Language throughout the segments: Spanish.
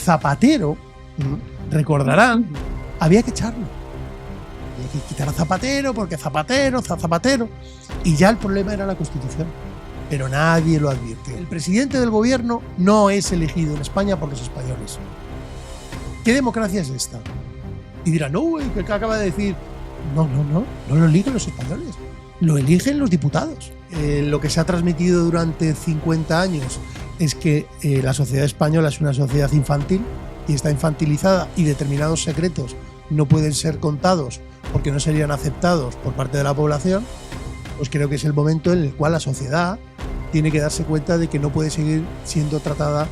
Zapatero, recordarán, había que echarlo. Había que quitar a Zapatero porque Zapatero. Y ya el problema era la Constitución. Pero nadie lo advierte. El presidente del gobierno no es elegido en España por los españoles. ¿Qué democracia es esta? Y dirán, no, ¿qué acaba de decir? No lo eligen los españoles. Lo eligen los diputados. Lo que se ha transmitido durante 50 años es que la sociedad española es una sociedad infantil y está infantilizada y determinados secretos no pueden ser contados porque no serían aceptados por parte de la población. Pues creo que es el momento en el cual la sociedad tiene que darse cuenta de que no puede seguir siendo tratada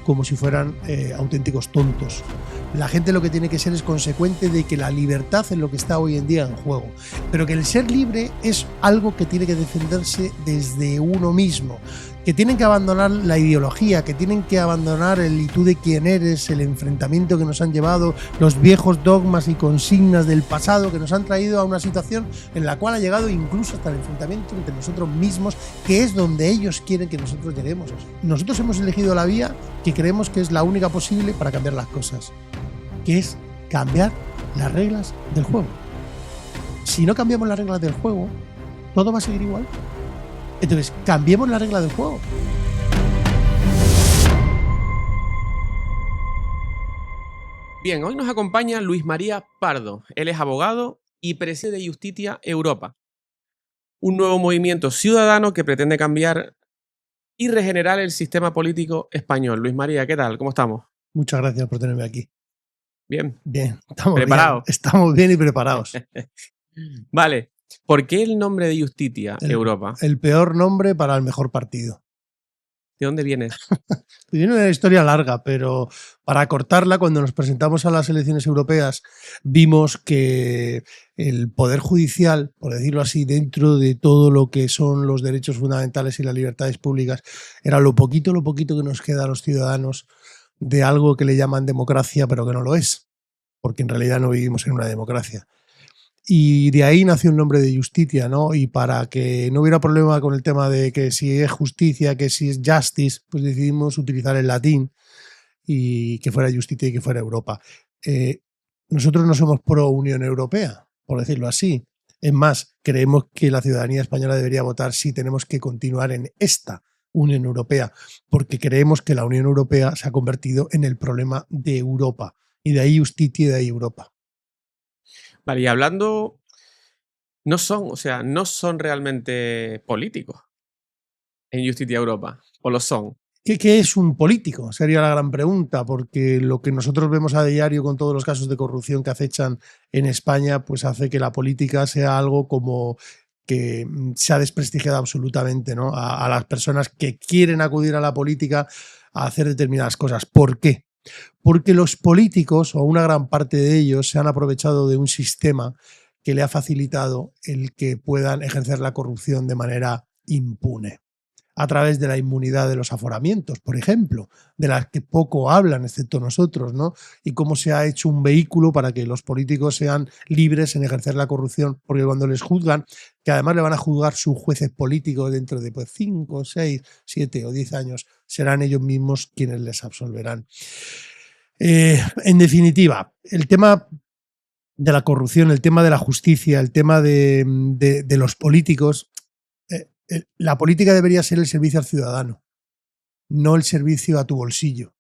como si fueran auténticos tontos. La gente lo que tiene que ser es consecuente de que la libertad es lo que está hoy en día en juego, pero que el ser libre es algo que tiene que defenderse desde uno mismo, que tienen que abandonar la ideología, que tienen que abandonar el y tú de quién eres, el enfrentamiento que nos han llevado, los viejos dogmas y consignas del pasado que nos han traído a una situación en la cual ha llegado incluso hasta el enfrentamiento entre nosotros mismos, que es donde ellos quieren que nosotros lleguemos. Nosotros hemos elegido la vía que creemos que es la única posible para cambiar las cosas, que es cambiar las reglas del juego. Si no cambiamos las reglas del juego, todo va a seguir igual. Entonces, cambiemos la regla del juego. Bien, hoy nos acompaña Luis María Pardo. Él es abogado y preside Justitia Europa, un nuevo movimiento ciudadano que pretende cambiar y regenerar el sistema político español. Luis María, ¿qué tal? ¿Cómo estamos? Muchas gracias por tenerme aquí. Bien. Bien, estamos ¿Preparados? bien. Estamos bien y preparados. Vale. ¿Por qué el nombre de Justitia Europa? El peor nombre para el mejor partido. ¿De dónde vienes? Viene una historia larga, pero para cortarla, cuando nos presentamos a las elecciones europeas, vimos que el Poder Judicial, por decirlo así, dentro de todo lo que son los derechos fundamentales y las libertades públicas, era lo poquito que nos queda a los ciudadanos de algo que le llaman democracia, pero que no lo es, porque en realidad no vivimos en una democracia. Y de ahí nació el nombre de Justitia, ¿no? Y para que no hubiera problema con el tema de que si es justicia, que si es justice, pues decidimos utilizar el latín y que fuera Justitia y que fuera Europa. Nosotros no somos pro Unión Europea, por decirlo así. Es más, creemos que la ciudadanía española debería votar si tenemos que continuar en esta Unión Europea, porque creemos que la Unión Europea se ha convertido en el problema de Europa. Y de ahí Justitia y de ahí Europa. Vale, y hablando, no son realmente políticos en Justitia Europa, ¿o lo son? ¿Qué es un político? Sería la gran pregunta, porque lo que nosotros vemos a diario con todos los casos de corrupción que acechan en España, pues hace que la política sea algo como que se ha desprestigiado absolutamente, ¿no? A las personas que quieren acudir a la política a hacer determinadas cosas. ¿Por qué? Porque los políticos, o una gran parte de ellos, se han aprovechado de un sistema que le ha facilitado el que puedan ejercer la corrupción de manera impune, a través de la inmunidad de los aforamientos, por ejemplo, de las que poco hablan, excepto nosotros, ¿no? Y cómo se ha hecho un vehículo para que los políticos sean libres en ejercer la corrupción, porque cuando les juzgan, que además le van a juzgar sus jueces políticos dentro de 5, 6, 7 o 10 años, serán ellos mismos quienes les absolverán. En definitiva, el tema de la corrupción, el tema de la justicia, el tema de los políticos, la política debería ser el servicio al ciudadano, no el servicio a tu bolsillo.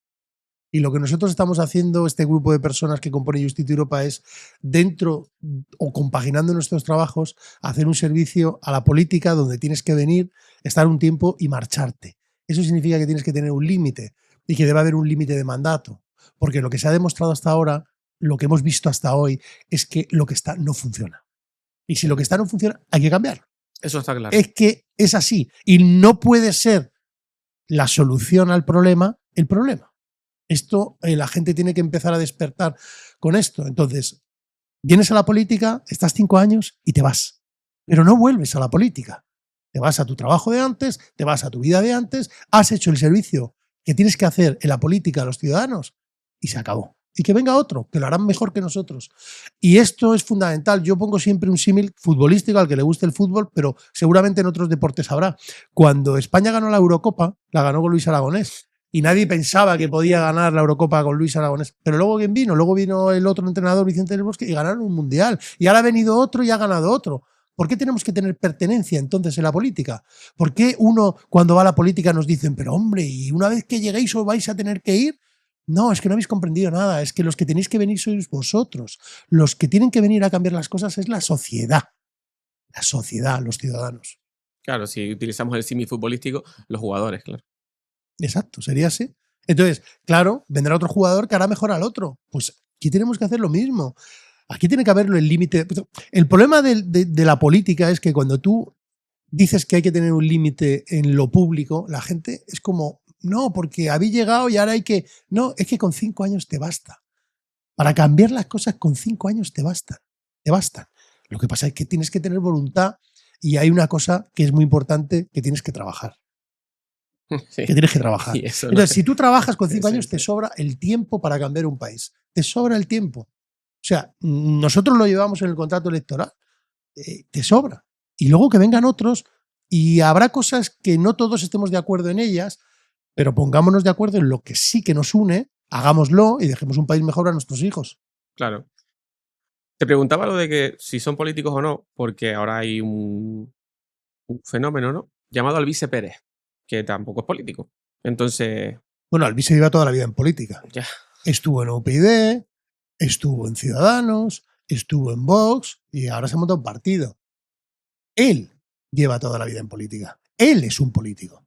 Y lo que nosotros estamos haciendo, este grupo de personas que compone Justitia Europa, es dentro o compaginando nuestros trabajos, hacer un servicio a la política donde tienes que venir, estar un tiempo y marcharte. Eso significa que tienes que tener un límite y que debe haber un límite de mandato. Porque lo que se ha demostrado hasta ahora, lo que hemos visto hasta hoy, es que lo que está no funciona. Y si lo que está no funciona, hay que cambiarlo. Eso está claro. Es que es así. Y no puede ser la solución al problema el problema. Esto, la gente tiene que empezar a despertar con esto. Entonces, vienes a la política, estás 5 años y te vas. Pero no vuelves a la política. Te vas a tu trabajo de antes, te vas a tu vida de antes, has hecho el servicio que tienes que hacer en la política a los ciudadanos y se acabó. Y que venga otro, que lo harán mejor que nosotros. Y esto es fundamental. Yo pongo siempre un símil futbolístico al que le guste el fútbol, pero seguramente en otros deportes habrá. Cuando España ganó la Eurocopa, la ganó con Luis Aragonés. y nadie pensaba que podía ganar la Eurocopa con Luis Aragonés. Pero luego ¿quién vino? Luego vino el otro entrenador, Vicente del Bosque, y ganaron un mundial. Y ahora ha venido otro y ha ganado otro. ¿Por qué tenemos que tener pertenencia entonces en la política? ¿Por qué uno cuando va a la política nos dicen, pero hombre, y una vez que lleguéis os vais a tener que ir? No, es que no habéis comprendido nada. Es que los que tenéis que venir sois vosotros. Los que tienen que venir a cambiar las cosas es la sociedad. La sociedad, los ciudadanos. Claro, si utilizamos el símil futbolístico, los jugadores, claro. Exacto, sería así. Entonces, claro, vendrá otro jugador que hará mejor al otro. Pues aquí tenemos que hacer lo mismo. Aquí tiene que haberlo el límite. El problema de la política es que cuando tú dices que hay que tener un límite en lo público, la gente es como, no, porque habéis llegado y ahora hay que... No, es que con 5 años te basta. Para cambiar las cosas con 5 años te bastan. Te bastan. Lo que pasa es que tienes que tener voluntad y hay una cosa que es muy importante que tienes que trabajar. Sí. Que tienes que trabajar. Entonces, si tú trabajas con 5 años, te sobra el tiempo para cambiar un país. Te sobra el tiempo. O sea, nosotros lo llevamos en el contrato electoral. Te sobra. Y luego que vengan otros y habrá cosas que no todos estemos de acuerdo en ellas, pero pongámonos de acuerdo en lo que sí que nos une, hagámoslo y dejemos un país mejor a nuestros hijos. Claro. Te preguntaba lo de que si son políticos o no, porque ahora hay un fenómeno, ¿no? Llamado Alvise Pérez, que tampoco es político. Entonces, Bueno, Alvise lleva toda la vida en política. ya. Estuvo en UPyD, estuvo en Ciudadanos, estuvo en Vox y ahora se ha montado un partido. Él lleva toda la vida en política. Él es un político.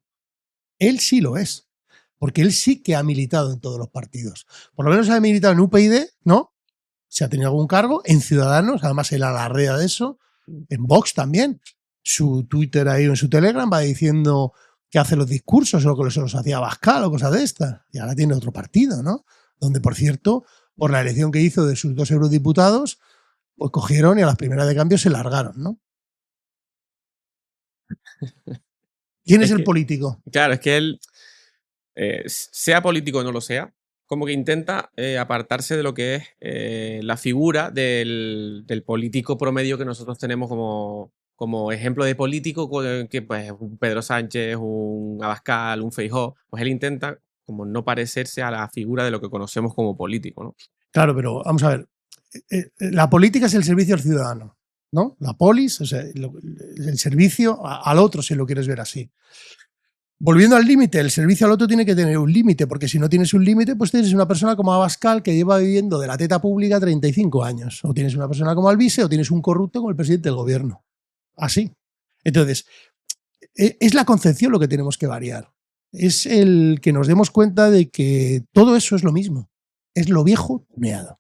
Él sí lo es. Porque él sí que ha militado en todos los partidos. Por lo menos ha militado en UPyD, ¿no? Se ha tenido algún cargo. En Ciudadanos, además él alardea de eso. En Vox también. Su Twitter ahí o en su Telegram va diciendo que hace los discursos o que se los hacía Abascal o cosas de estas. Y ahora tiene otro partido, ¿no? Donde, por cierto, por la elección que hizo de sus 2 eurodiputados, pues cogieron y a las primeras de cambio se largaron, ¿no? ¿Quién es el político? Claro, es que él, sea político o no lo sea, como que intenta apartarse de lo que es la figura del político promedio que nosotros tenemos como ejemplo de político, que pues un Pedro Sánchez, un Abascal, un Feijóo. Pues él intenta como no parecerse a la figura de lo que conocemos como político, ¿no? Claro, pero vamos a ver. La política es el servicio al ciudadano, ¿no? La polis, o sea, el servicio al otro, si lo quieres ver así. Volviendo al límite, el servicio al otro tiene que tener un límite, porque si no tienes un límite, pues tienes una persona como Abascal que lleva viviendo de la teta pública 35 años. O tienes una persona como Alvise o tienes un corrupto como el presidente del gobierno. Así. Entonces, es la concepción lo que tenemos que variar. Es el que nos demos cuenta de que todo eso es lo mismo. Es lo viejo tuneado.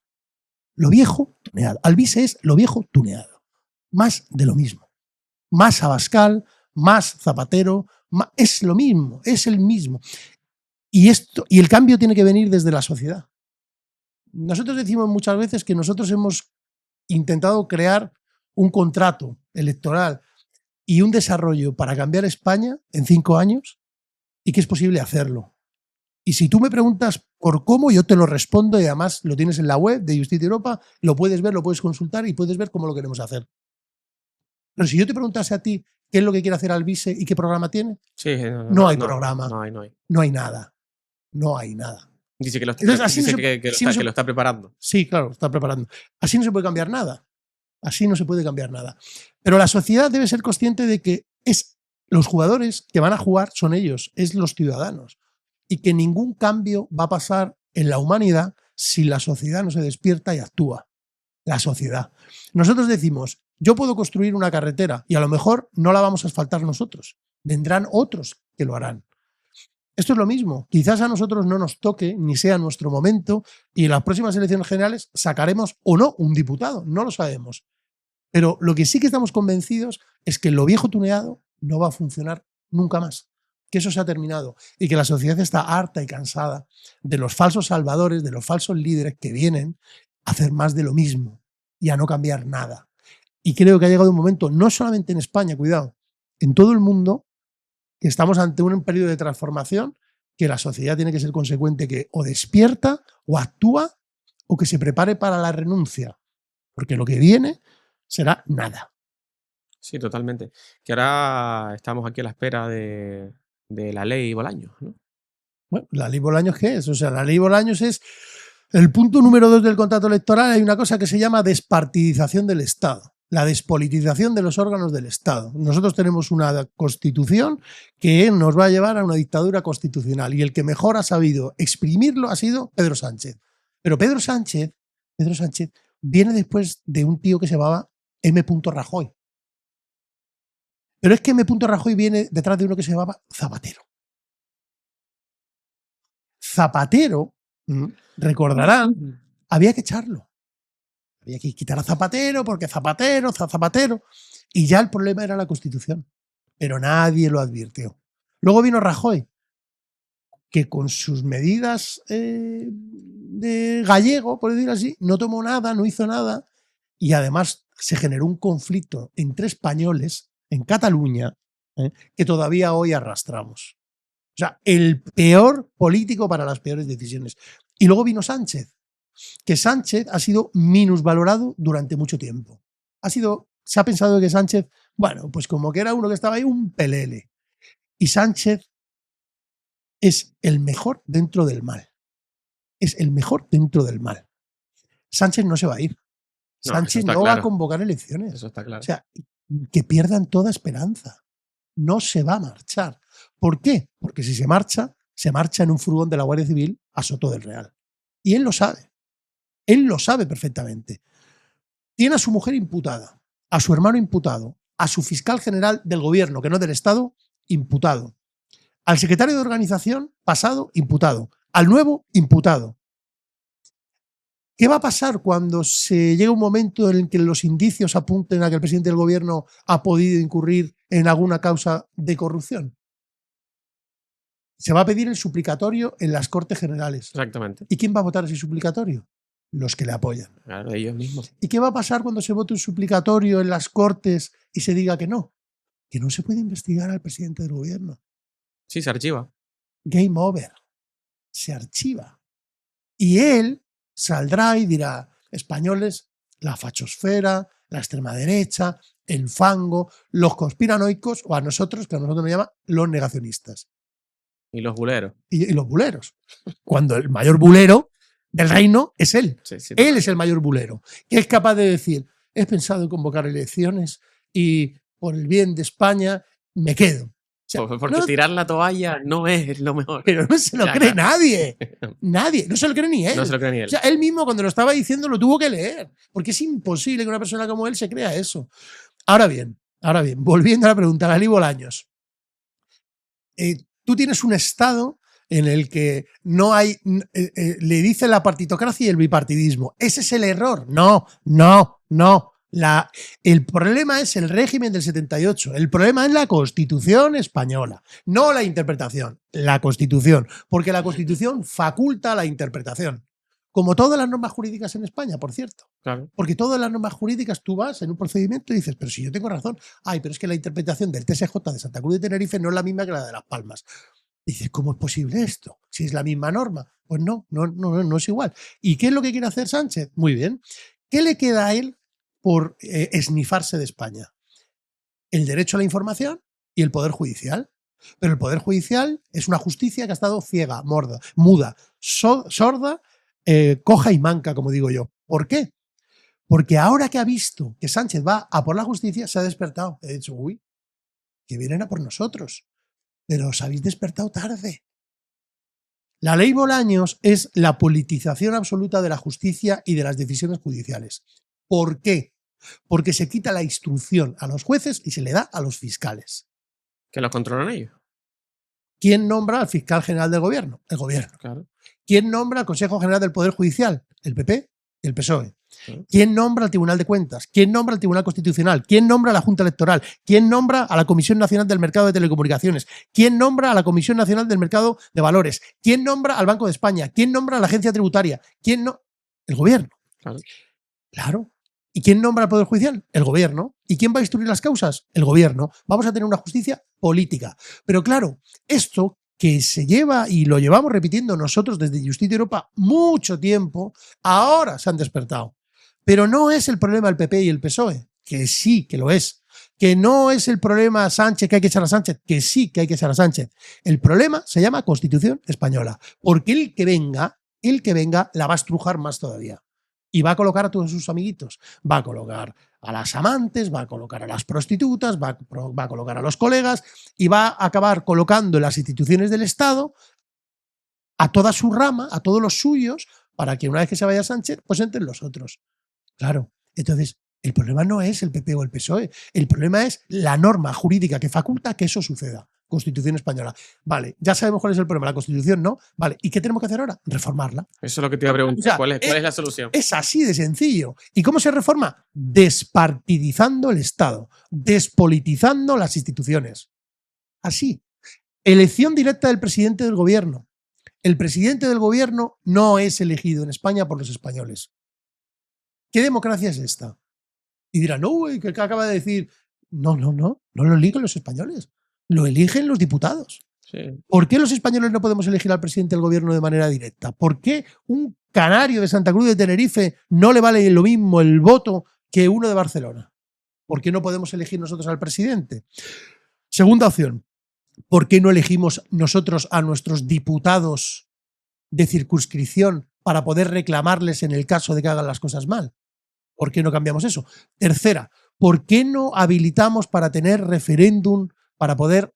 Lo viejo tuneado. Alvise es lo viejo tuneado. Más de lo mismo. Más Abascal, más Zapatero, es lo mismo, es el mismo. Y el cambio tiene que venir desde la sociedad. Nosotros decimos muchas veces que nosotros hemos intentado crear un contrato electoral y un desarrollo para cambiar España en 5 años y que es posible hacerlo. Y si tú me preguntas por cómo, yo te lo respondo y además lo tienes en la web de Justicia Europa, lo puedes ver, lo puedes consultar y puedes ver cómo lo queremos hacer. Pero si yo te preguntase a ti qué es lo que quiere hacer Alvise y qué programa tiene, sí, no hay programa. No hay. No hay nada. No hay nada. Dice que lo está, Entonces, que lo está preparando. Sí, claro, lo está preparando. Así no se puede cambiar nada. Así no se puede cambiar nada. Pero la sociedad debe ser consciente de que los jugadores que van a jugar son ellos, es los ciudadanos. Y que ningún cambio va a pasar en la humanidad si la sociedad no se despierta y actúa. La sociedad. Nosotros decimos, yo puedo construir una carretera y a lo mejor no la vamos a asfaltar nosotros. Vendrán otros que lo harán. Esto es lo mismo. Quizás a nosotros no nos toque ni sea nuestro momento y en las próximas elecciones generales sacaremos o no un diputado. No lo sabemos. Pero lo que sí que estamos convencidos es que lo viejo tuneado no va a funcionar nunca más. Que eso se ha terminado y que la sociedad está harta y cansada de los falsos salvadores, de los falsos líderes que vienen a hacer más de lo mismo y a no cambiar nada. Y creo que ha llegado un momento, no solamente en España, cuidado, en todo el mundo, que estamos ante un periodo de transformación que la sociedad tiene que ser consecuente, que o despierta o actúa o que se prepare para la renuncia, porque lo que viene será nada. Sí, totalmente. Que ahora estamos aquí a la espera de la ley Bolaños, ¿no? Bueno, ¿la ley Bolaños qué es? O sea, la ley Bolaños es el punto número 2 del contrato electoral. Hay una cosa que se llama despartidización del Estado, la despolitización de los órganos del Estado. Nosotros tenemos una constitución que nos va a llevar a una dictadura constitucional y el que mejor ha sabido exprimirlo ha sido Pedro Sánchez. Pero Pedro Sánchez viene después de un tío que se llamaba M. Rajoy. Pero es que M. Rajoy viene detrás de uno que se llamaba Zapatero. Zapatero, recordarán, había que echarlo. Había que quitar a Zapatero porque Zapatero. Y ya el problema era la Constitución. Pero nadie lo advirtió. Luego vino Rajoy, que con sus medidas de gallego, por decirlo así, no tomó nada, no hizo nada. Y además se generó un conflicto entre españoles en Cataluña que todavía hoy arrastramos. O sea, el peor político para las peores decisiones. Y luego vino Sánchez, que Sánchez ha sido minusvalorado durante mucho tiempo. Se ha pensado que Sánchez, bueno, pues como que era uno que estaba ahí, un pelele. Y Sánchez es el mejor dentro del mal. Es el mejor dentro del mal. Sánchez no se va a ir. Sánchez no va a convocar elecciones. Eso está claro. O sea, que pierdan toda esperanza. No se va a marchar. ¿Por qué? Porque si se marcha en un furgón de la Guardia Civil a Soto del Real. Y él lo sabe. Él lo sabe perfectamente. Tiene a su mujer imputada, a su hermano imputado, a su fiscal general del gobierno, que no del Estado, imputado. Al secretario de organización pasado, imputado. Al nuevo, imputado. ¿Qué va a pasar cuando se llegue un momento en el que los indicios apunten a que el presidente del gobierno ha podido incurrir en alguna causa de corrupción? Se va a pedir el suplicatorio en las Cortes Generales. Exactamente. ¿Y quién va a votar ese suplicatorio? Los que le apoyan. Claro, ellos mismos. ¿Y qué va a pasar cuando se vote un suplicatorio en las Cortes y se diga que no? Que no se puede investigar al presidente del gobierno. Sí, se archiva. Game over. Se archiva. Y él saldrá y dirá, españoles, la fachosfera, la extrema derecha, el fango, los conspiranoicos, o a nosotros, que a nosotros nos llama los negacionistas. Y los buleros. Y los buleros. Cuando el mayor bulero del reino es él. Sí, él es el mayor bulero. Que es capaz de decir, he pensado en convocar elecciones y por el bien de España me quedo. O sea, porque no, tirar la toalla no es lo mejor. Pero no se lo cree nadie. Nadie. No se lo cree ni él. No se lo cree ni él. O sea, él mismo cuando lo estaba diciendo lo tuvo que leer. Porque es imposible que una persona como él se crea eso. Ahora bien, volviendo a la pregunta, Lali Bolaños. Tú tienes un estado en el que no hay, le dice la partitocracia y el bipartidismo. Ese es el error. No. El problema es el régimen del 78. El problema es la Constitución española, no la interpretación, la Constitución, porque la Constitución faculta la interpretación. Como todas las normas jurídicas en España, por cierto. Claro. Porque todas las normas jurídicas tú vas en un procedimiento y dices, pero si yo tengo razón, pero es que la interpretación del TSJ de Santa Cruz de Tenerife no es la misma que la de Las Palmas. Dices, ¿cómo es posible esto? Si es la misma norma. Pues no es igual. ¿Y qué es lo que quiere hacer Sánchez? Muy bien. ¿Qué le queda a él por esnifarse de España? El derecho a la información y el poder judicial. Pero el poder judicial es una justicia que ha estado ciega, muda, sorda, coja y manca, como digo yo. ¿Por qué? Porque ahora que ha visto que Sánchez va a por la justicia, se ha despertado. He dicho, uy, que vienen a por nosotros. Pero os habéis despertado tarde. La ley Bolaños es la politización absoluta de la justicia y de las decisiones judiciales. ¿Por qué? Porque se quita la instrucción a los jueces y se le da a los fiscales. ¿Que los controlan ellos? ¿Quién nombra al fiscal general del gobierno? El gobierno. Claro. ¿Quién nombra al Consejo General del Poder Judicial? El PP y el PSOE. Sí. ¿Quién nombra al Tribunal de Cuentas? ¿Quién nombra al Tribunal Constitucional? ¿Quién nombra a la Junta Electoral? ¿Quién nombra a la Comisión Nacional del Mercado de Telecomunicaciones? ¿Quién nombra a la Comisión Nacional del Mercado de Valores? ¿Quién nombra al Banco de España? ¿Quién nombra a la Agencia Tributaria? ¿Quién no? El gobierno. Claro. ¿Y quién nombra al Poder Judicial? El gobierno. ¿Y quién va a instruir las causas? El gobierno. Vamos a tener una justicia política. Pero claro, esto que se lleva y lo llevamos repitiendo nosotros desde Justicia Europa mucho tiempo, ahora se han despertado. Pero no es el problema del PP y el PSOE, que sí que lo es. que no es el problema Sánchez, que hay que echar a Sánchez, que sí que hay que echar a Sánchez. El problema se llama Constitución Española, porque el que venga la va a estrujar más todavía. Y va a colocar a todos sus amiguitos. Va a colocar a las amantes, va a colocar a las prostitutas, va a colocar a los colegas y va a acabar colocando en las instituciones del Estado a toda su rama, a todos los suyos, para que una vez que se vaya Sánchez, pues entren los otros. Claro, entonces el problema no es el PP o el PSOE, el problema es la norma jurídica que faculta que eso suceda. Constitución Española. Vale, ya sabemos cuál es el problema, la Constitución no. Vale, ¿y qué tenemos que hacer ahora? Reformarla. Eso es lo que te iba a preguntar. O sea, ¿Cuál es la solución? Es así de sencillo. ¿Y cómo se reforma? Despartidizando el Estado, despolitizando las instituciones. Así. Elección directa del presidente del gobierno. El presidente del gobierno no es elegido en España por los españoles. ¿Qué democracia es esta? Y dirán, no, ¿qué acaba de decir? No lo eligen los españoles. Lo eligen los diputados. Sí. ¿Por qué los españoles no podemos elegir al presidente del gobierno de manera directa? ¿Por qué un canario de Santa Cruz de Tenerife no le vale lo mismo el voto que uno de Barcelona? ¿Por qué no podemos elegir nosotros al presidente? Segunda opción, ¿por qué no elegimos nosotros a nuestros diputados de circunscripción para poder reclamarles en el caso de que hagan las cosas mal? ¿Por qué no cambiamos eso? Tercera, ¿por qué no habilitamos para tener referéndum, para poder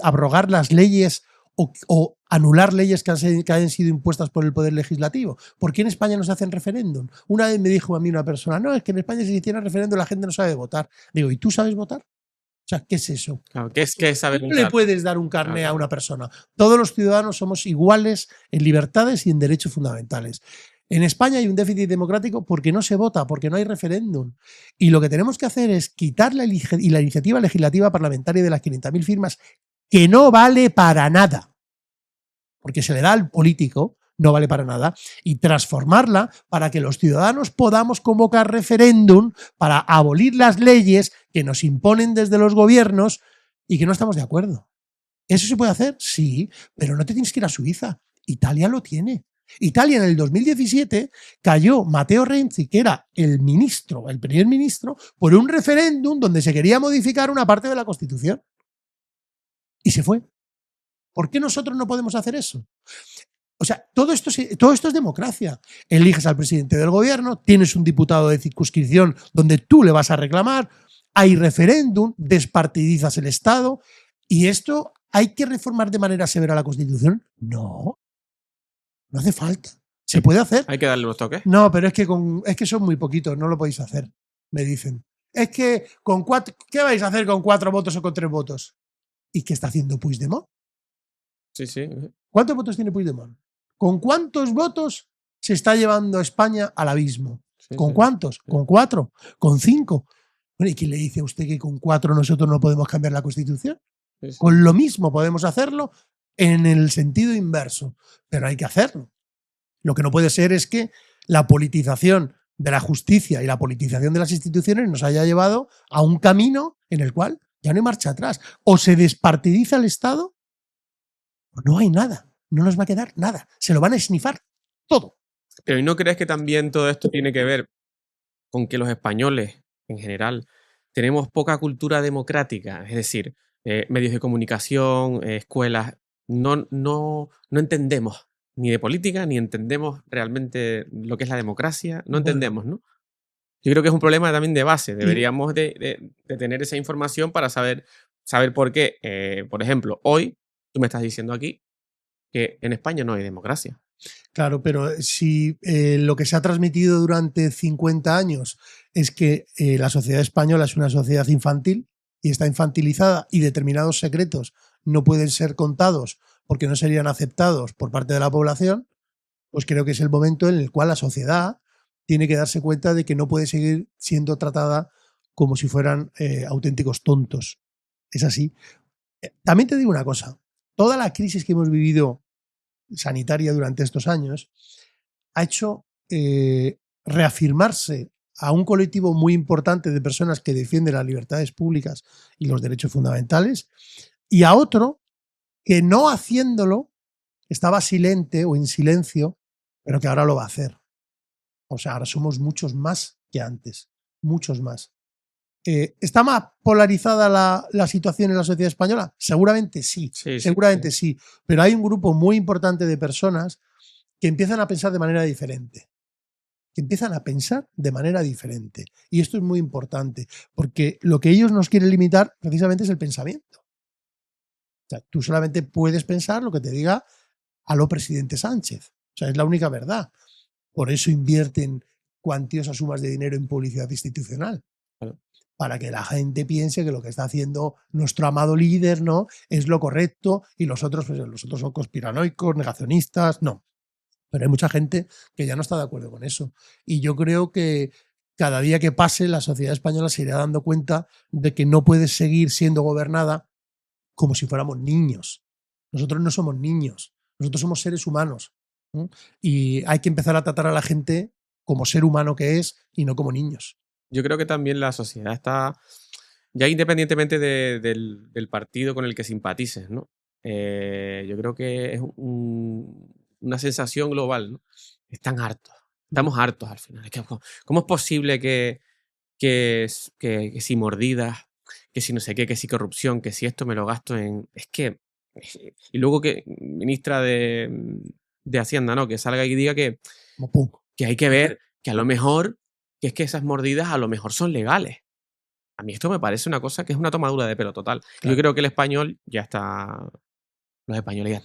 abrogar las leyes o anular leyes que hayan sido impuestas por el Poder Legislativo? ¿Por qué en España no se hacen referéndum? Una vez me dijo a mí una persona, no, es que en España si se hiciera referéndum la gente no sabe votar. Digo, ¿y tú sabes votar? O sea, ¿qué es eso? Claro, ¿qué es saber ¿Cómo le puedes dar un carné a una persona? Todos los ciudadanos somos iguales en libertades y en derechos fundamentales. En España hay un déficit democrático porque no se vota, porque no hay referéndum. Y lo que tenemos que hacer es quitar la iniciativa legislativa parlamentaria de las 500.000 firmas, que no vale para nada, porque se le da al político, no vale para nada, y transformarla para que los ciudadanos podamos convocar referéndum para abolir las leyes que nos imponen desde los gobiernos y que no estamos de acuerdo. ¿Eso se puede hacer? Sí, pero no te tienes que ir a Suiza. Italia lo tiene. Italia en el 2017 cayó Matteo Renzi, que era el primer ministro, por un referéndum donde se quería modificar una parte de la Constitución. Y se fue. ¿Por qué nosotros no podemos hacer eso? O sea, todo esto es democracia. Eliges al presidente del gobierno, tienes un diputado de circunscripción donde tú le vas a reclamar, hay referéndum, despartidizas el Estado, y esto ¿hay que reformar de manera severa la Constitución? No. No hace falta. Se puede hacer. Hay que darle unos toques. No, pero es que son muy poquitos, no lo podéis hacer, me dicen. Es que ¿qué vais a hacer con 4 votos o con 3 votos? ¿Y qué está haciendo Puigdemont? Sí. ¿Cuántos votos tiene Puigdemont? ¿Con cuántos votos se está llevando a España al abismo? ¿Con cuántos? ¿Con 4? ¿Con 5? Bueno, ¿y quién le dice a usted que con 4 nosotros no podemos cambiar la Constitución? Con lo mismo podemos hacerlo en el sentido inverso, pero hay que hacerlo. Lo que no puede ser es que la politización de la justicia y la politización de las instituciones nos haya llevado a un camino en el cual ya no hay marcha atrás. O se despartidiza el Estado o no hay nada. No nos va a quedar nada. Se lo van a esnifar todo. Pero ¿y no crees que también todo esto tiene que ver con que los españoles, en general, tenemos poca cultura democrática? Es decir, medios de comunicación, escuelas, no entendemos ni de política, ni entendemos realmente lo que es la democracia, no entendemos, ¿no? Yo creo que es un problema también de base. Deberíamos de tener esa información para saber por qué. Por ejemplo, hoy tú me estás diciendo aquí que en España no hay democracia. Claro, pero si lo que se ha transmitido durante 50 años es que la sociedad española es una sociedad infantil y está infantilizada y determinados secretos no pueden ser contados porque no serían aceptados por parte de la población, pues creo que es el momento en el cual la sociedad tiene que darse cuenta de que no puede seguir siendo tratada como si fueran auténticos tontos. Es así. También te digo una cosa, toda la crisis que hemos vivido sanitaria durante estos años ha hecho reafirmarse a un colectivo muy importante de personas que defienden las libertades públicas y los derechos fundamentales, y a otro que no haciéndolo estaba silente o en silencio, pero que ahora lo va a hacer. O sea, ahora somos muchos más que antes, muchos más. ¿Está más polarizada la situación en la sociedad española? Seguramente sí, seguramente sí. Pero hay un grupo muy importante de personas que empiezan a pensar de manera diferente. Y esto es muy importante, porque lo que ellos nos quieren limitar precisamente es el pensamiento. O sea, tú solamente puedes pensar lo que te diga a lo presidente Sánchez. O sea, es la única verdad. Por eso invierten cuantiosas sumas de dinero en publicidad institucional. Claro. Para que la gente piense que lo que está haciendo nuestro amado líder, ¿no?, es lo correcto, y los otros son conspiranoicos, negacionistas. No. Pero hay mucha gente que ya no está de acuerdo con eso. Y yo creo que cada día que pase la sociedad española se irá dando cuenta de que no puede seguir siendo gobernada como si fuéramos niños. Nosotros no somos niños, nosotros somos seres humanos, ¿no? Y hay que empezar a tratar a la gente como ser humano que es y no como niños. Yo creo que también la sociedad está, ya independientemente del partido con el que simpatices, ¿no? Yo creo que es una sensación global, ¿no? Están hartos. Estamos hartos al final. ¿Cómo es posible que si mordidas, que si no sé qué, que si corrupción, que si esto me lo gasto en... Es que... Y luego que ministra de Hacienda, ¿no?, que salga y diga que hay que ver que a lo mejor, que es que esas mordidas a lo mejor son legales. A mí esto me parece una cosa que es una tomadura de pelo total. Claro. Yo creo que el español ya está... Los españoles ya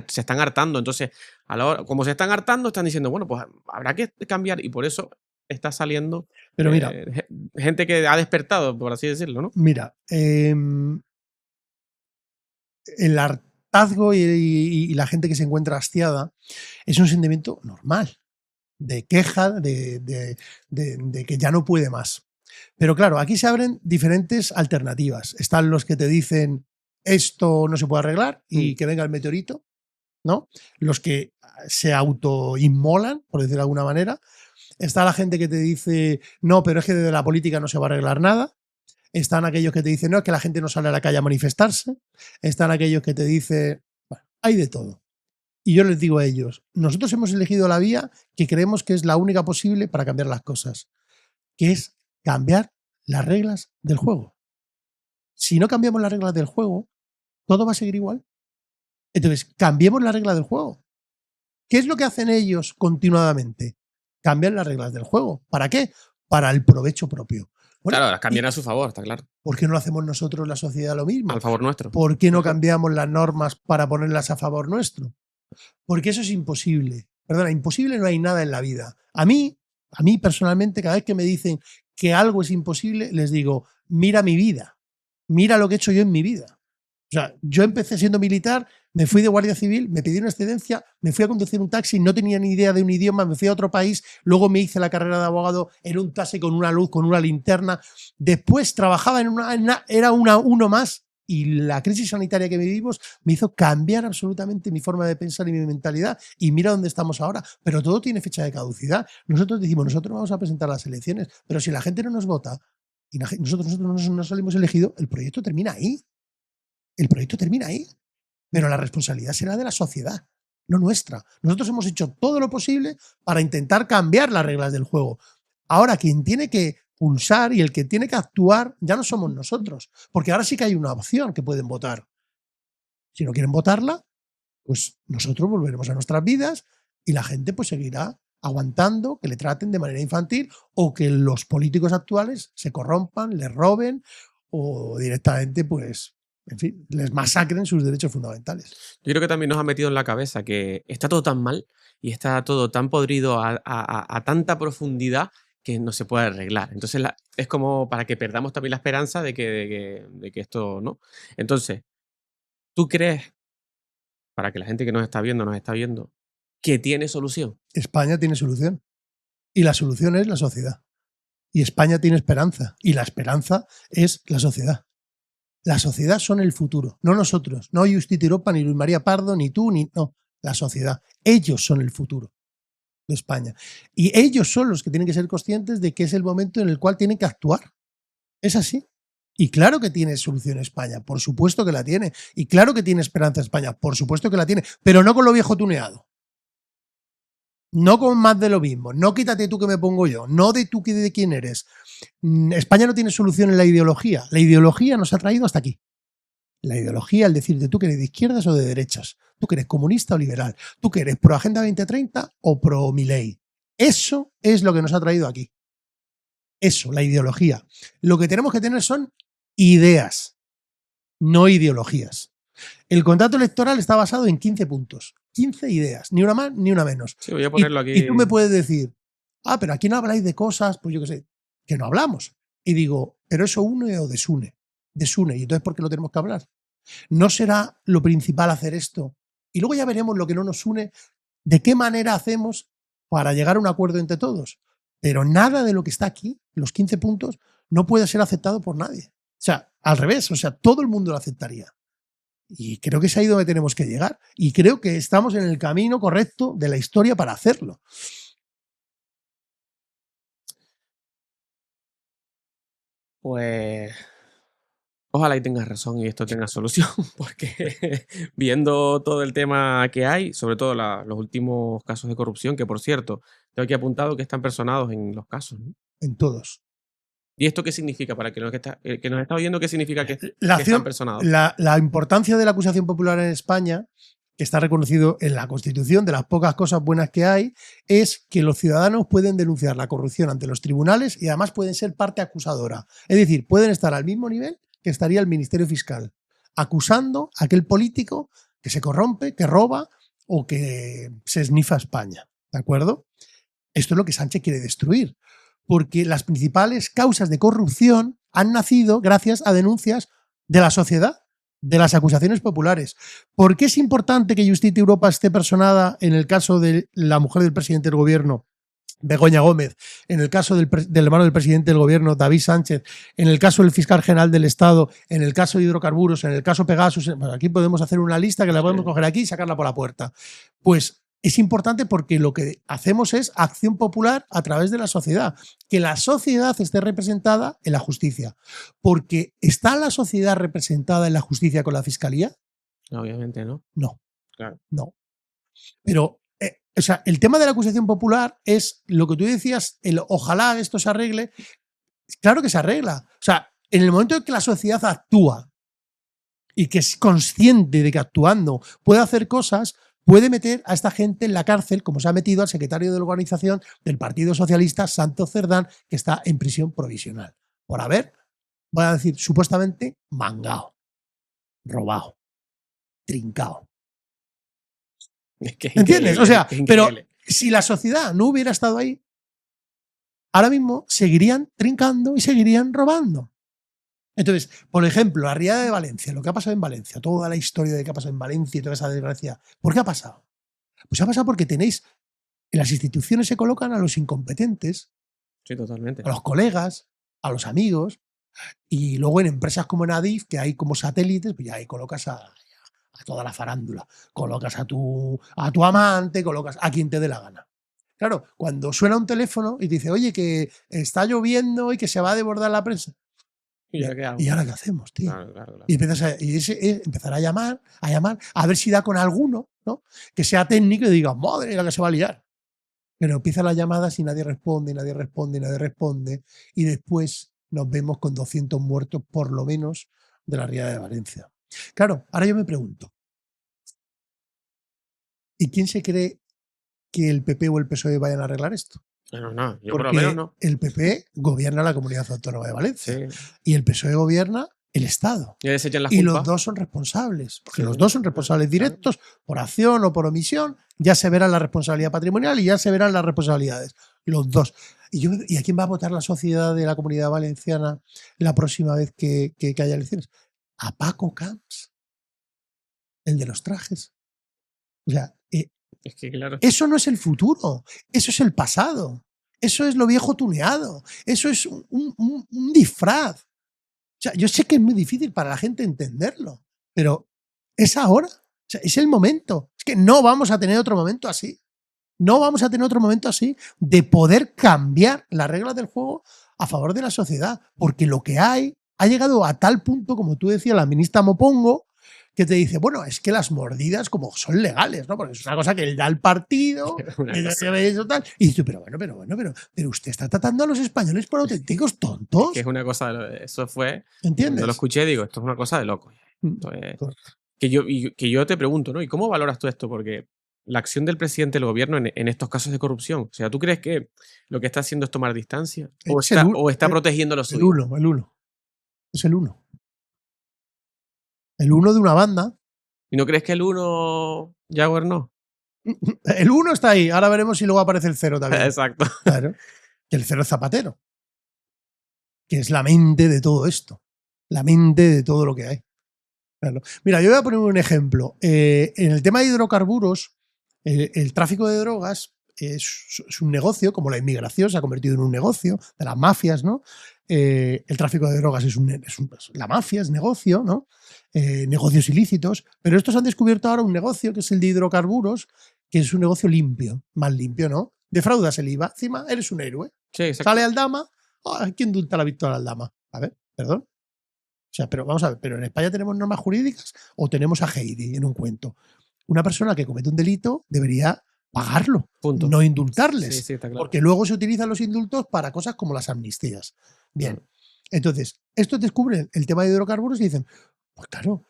se están hartando. Entonces, a la hora, como se están hartando, están diciendo, bueno, pues habrá que cambiar. Y por eso está saliendo, pero mira, gente que ha despertado, por así decirlo, ¿no? Mira, el hartazgo y la gente que se encuentra hastiada es un sentimiento normal, de queja, de que ya no puede más. Pero claro, aquí se abren diferentes alternativas. Están los que te dicen esto no se puede arreglar y que venga el meteorito, ¿no? Los que se autoinmolan, por decirlo de alguna manera. Está la gente que te dice no, pero es que desde la política no se va a arreglar nada. Están aquellos que te dicen no, es que la gente no sale a la calle a manifestarse. Están aquellos que te dicen, bueno, hay de todo. Y yo les digo a ellos, nosotros hemos elegido la vía que creemos que es la única posible para cambiar las cosas, que es cambiar las reglas del juego. Si no cambiamos las reglas del juego, todo va a seguir igual. Entonces, cambiemos las reglas del juego. ¿Qué es lo que hacen ellos continuadamente? Cambian las reglas del juego. ¿Para qué? Para el provecho propio. Bueno, claro, las cambian a su favor, está claro. ¿Por qué no hacemos nosotros, la sociedad, lo mismo? Al favor nuestro. ¿Por qué no cambiamos las normas para ponerlas a favor nuestro? Porque eso es imposible. Perdona, imposible no hay nada en la vida. A mí personalmente, cada vez que me dicen que algo es imposible, les digo, mira mi vida. Mira lo que he hecho yo en mi vida. O sea, yo empecé siendo militar, me fui de guardia civil, me pedí una excedencia, me fui a conducir un taxi, no tenía ni idea de un idioma, me fui a otro país, luego me hice la carrera de abogado en un taxi con una luz, con una linterna. Después trabajaba era uno más, y la crisis sanitaria que vivimos me hizo cambiar absolutamente mi forma de pensar y mi mentalidad, y mira dónde estamos ahora. Pero todo tiene fecha de caducidad. Nosotros decimos, nosotros vamos a presentar las elecciones, pero si la gente no nos vota y nosotros no salimos elegidos, el proyecto termina ahí. El proyecto termina ahí, pero la responsabilidad será de la sociedad, no nuestra. Nosotros hemos hecho todo lo posible para intentar cambiar las reglas del juego. Ahora, quien tiene que pulsar y el que tiene que actuar ya no somos nosotros, porque ahora sí que hay una opción que pueden votar. Si no quieren votarla, pues nosotros volveremos a nuestras vidas y la gente pues seguirá aguantando que le traten de manera infantil o que los políticos actuales se corrompan, les roben o directamente pues, en fin, les masacren sus derechos fundamentales. Yo creo que también nos ha metido en la cabeza que está todo tan mal y está todo tan podrido a tanta profundidad que no se puede arreglar. Entonces es como para que perdamos también la esperanza de que esto, ¿no? Entonces, ¿tú crees, para que la gente que nos está viendo, que tiene solución? España tiene solución. Y la solución es la sociedad. Y España tiene esperanza. Y la esperanza es la sociedad. La sociedad son el futuro, no nosotros. No Justita Europa, ni Luis María Pardo, ni tú, no. La sociedad. Ellos son el futuro de España. Y ellos son los que tienen que ser conscientes de que es el momento en el cual tienen que actuar. Es así. Y claro que tiene solución España, por supuesto que la tiene. Y claro que tiene esperanza España, por supuesto que la tiene. Pero no con lo viejo tuneado. No con más de lo mismo. No quítate tú que me pongo yo. No de tú que de quién eres. España no tiene solución en la ideología. La ideología nos ha traído hasta aquí. La ideología, el decirte tú que eres de izquierdas o de derechas. Tú que eres comunista o liberal. Tú que eres pro Agenda 2030 o pro Milei. Eso es lo que nos ha traído aquí. Eso, la ideología. Lo que tenemos que tener son ideas, no ideologías. El contrato electoral está basado en 15 puntos. 15 ideas, ni una más ni una menos. Sí, voy a ponerlo aquí. Y tú me puedes decir, pero aquí no habláis de cosas, pues yo qué sé, que no hablamos. Y digo, pero eso une o desune. Desune. ¿Y entonces por qué lo tenemos que hablar? ¿No será lo principal hacer esto? Y luego ya veremos lo que no nos une, de qué manera hacemos para llegar a un acuerdo entre todos. Pero nada de lo que está aquí, los 15 puntos, no puede ser aceptado por nadie. O sea, al revés, o sea, todo el mundo lo aceptaría. Y creo que es ahí donde tenemos que llegar. Y creo que estamos en el camino correcto de la historia para hacerlo. Pues ojalá y tengas razón y esto tenga solución, porque viendo todo el tema que hay, sobre todo los últimos casos de corrupción, que por cierto, tengo aquí apuntado que están personados en los casos, ¿no? En todos. ¿Y esto qué significa? Para que nos está oyendo, ¿qué significa que La están personados? La importancia de la acusación popular en España, que está reconocido en la Constitución, de las pocas cosas buenas que hay, es que los ciudadanos pueden denunciar la corrupción ante los tribunales y además pueden ser parte acusadora. Es decir, pueden estar al mismo nivel que estaría el Ministerio Fiscal, acusando a aquel político que se corrompe, que roba o que se esnifa a España. ¿De acuerdo? Esto es lo que Sánchez quiere destruir, porque las principales causas de corrupción han nacido gracias a denuncias de la sociedad, de las acusaciones populares. ¿Por qué es importante que Justicia Europa esté personada en el caso de la mujer del presidente del gobierno, Begoña Gómez, en el caso del hermano del presidente del gobierno, David Sánchez, en el caso del fiscal general del Estado, en el caso de hidrocarburos, en el caso Pegasus? Bueno, aquí podemos hacer una lista que la podemos coger aquí y sacarla por la puerta. Pues es importante porque lo que hacemos es acción popular a través de la sociedad, que la sociedad esté representada en la justicia. Porque ¿está la sociedad representada en la justicia con la fiscalía? Obviamente, ¿no? No. Claro. No. Pero o sea, el tema de la acusación popular es lo que tú decías, ojalá esto se arregle. Claro que se arregla. O sea, en el momento en que la sociedad actúa y que es consciente de que actuando puede hacer cosas, puede meter a esta gente en la cárcel, como se ha metido al secretario de la organización del Partido Socialista, Santos Cerdán, que está en prisión provisional. Por haber, voy a decir, supuestamente mangao, robado, trincado. ¿Entiendes? O sea, pero si la sociedad no hubiera estado ahí, ahora mismo seguirían trincando y seguirían robando. Entonces, por ejemplo, la Riada de Valencia, lo que ha pasado en Valencia, toda la historia de qué ha pasado en Valencia y toda esa desgracia, ¿por qué ha pasado? Pues ha pasado porque tenéis, en las instituciones se colocan a los incompetentes, sí, totalmente, a los colegas, a los amigos, y luego en empresas como en Adif, que hay como satélites, pues ya ahí colocas a toda la farándula, colocas a tu amante, colocas a quien te dé la gana. Claro, cuando suena un teléfono y te dice, oye, que está lloviendo y que se va a desbordar la prensa. ¿Y ahora qué hacemos, tío? Claro. Y empezar a llamar, a ver si da con alguno, ¿no? Que sea técnico y diga, madre, la que se va a liar. Pero empiezan las llamadas y nadie responde, y después nos vemos con 200 muertos, por lo menos, de la Riada de Valencia. Claro, ahora yo me pregunto, ¿y quién se cree que el PP o el PSOE vayan a arreglar esto? No, yo Porque por lo menos no. El PP gobierna la Comunidad Autónoma de Valencia, sí, y el PSOE gobierna el Estado. Y los dos son responsables, porque los dos son responsables directos, por acción o por omisión. Ya se verá la responsabilidad patrimonial y ya se verán las responsabilidades. Los dos. ¿Y a quién va a votar la sociedad de la Comunidad Valenciana la próxima vez que haya elecciones? A Paco Camps, el de los trajes. O sea, es que claro, eso no es el futuro, eso es el pasado, eso es lo viejo tuneado, eso es un disfraz. O sea, yo sé que es muy difícil para la gente entenderlo, pero es ahora, o sea, es el momento. Es que no vamos a tener otro momento así. No vamos a tener otro momento así de poder cambiar las reglas del juego a favor de la sociedad, porque lo que hay ha llegado a tal punto, como tú decías, la ministra Mopongo, que te dice, bueno, es que las mordidas como son legales, ¿no? Porque es una cosa que él da al partido, eso, tal. Y dices, pero usted está tratando a los españoles por auténticos tontos. Que es una cosa, eso fue, ¿entiendes? cuando lo escuché digo, esto es una cosa de loco. Entonces, que yo te pregunto, ¿no? ¿Y cómo valoras tú esto? Porque la acción del presidente del gobierno en estos casos de corrupción, o sea, ¿tú crees que lo que está haciendo es tomar distancia? ¿O está protegiendo lo suyo? El uno. Es el uno. El uno de una banda. ¿Y no crees que el uno ya gobernó? El 1 está ahí. Ahora veremos si luego aparece el 0 también. Exacto. Claro. Que el 0 es Zapatero. Que es la mente de todo esto. La mente de todo lo que hay. Claro. Mira, yo voy a poner un ejemplo. En el tema de hidrocarburos, el tráfico de drogas es un negocio, como la inmigración se ha convertido en un negocio de las mafias, ¿no? El tráfico de drogas la mafia es negocio, ¿no? Negocios ilícitos, pero estos han descubierto ahora un negocio que es el de hidrocarburos, que es un negocio limpio, más limpio, ¿no? Defraudas el IVA, encima eres un héroe. Sí, exacto. Sale Aldama, ¿quién dulta la victoria a Aldama? A ver, perdón. O sea, pero vamos a ver, ¿pero en España tenemos normas jurídicas o tenemos a Heidi en un cuento? Una persona que comete un delito debería pagarlo, Punto. no indultarles. Sí, está claro. Porque luego se utilizan los indultos para cosas como las amnistías. Bien, Claro. Entonces, estos descubren el tema de hidrocarburos y dicen, pues claro,